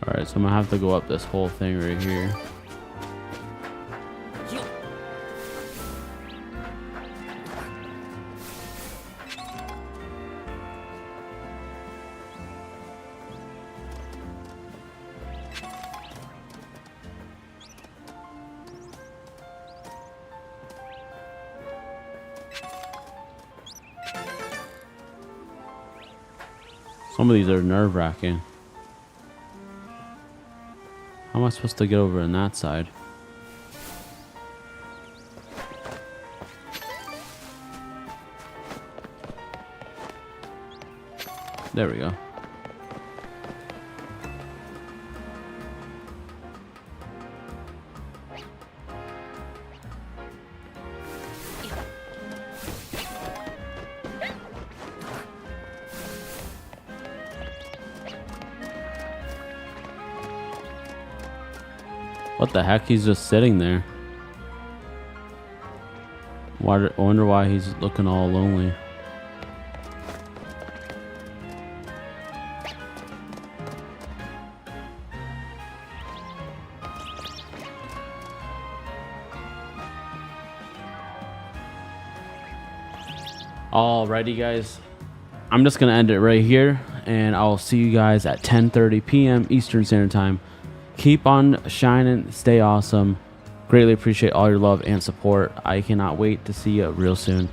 Alright, so I'm gonna have to go up this whole thing right here. Some of these are nerve-wracking. How am I supposed to get over on that side? There we go. What the heck? He's just sitting there. I wonder why he's looking all lonely. Alrighty, guys. I'm just going to end it right here, and I'll see you guys at 10:30 p.m. Eastern Standard Time. Keep on shining, stay awesome. Greatly appreciate all your love and support. I cannot wait to see you real soon.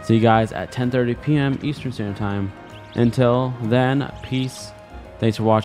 See you guys at 10:30 p.m. Eastern Standard Time. Until then, peace. Thanks for watching.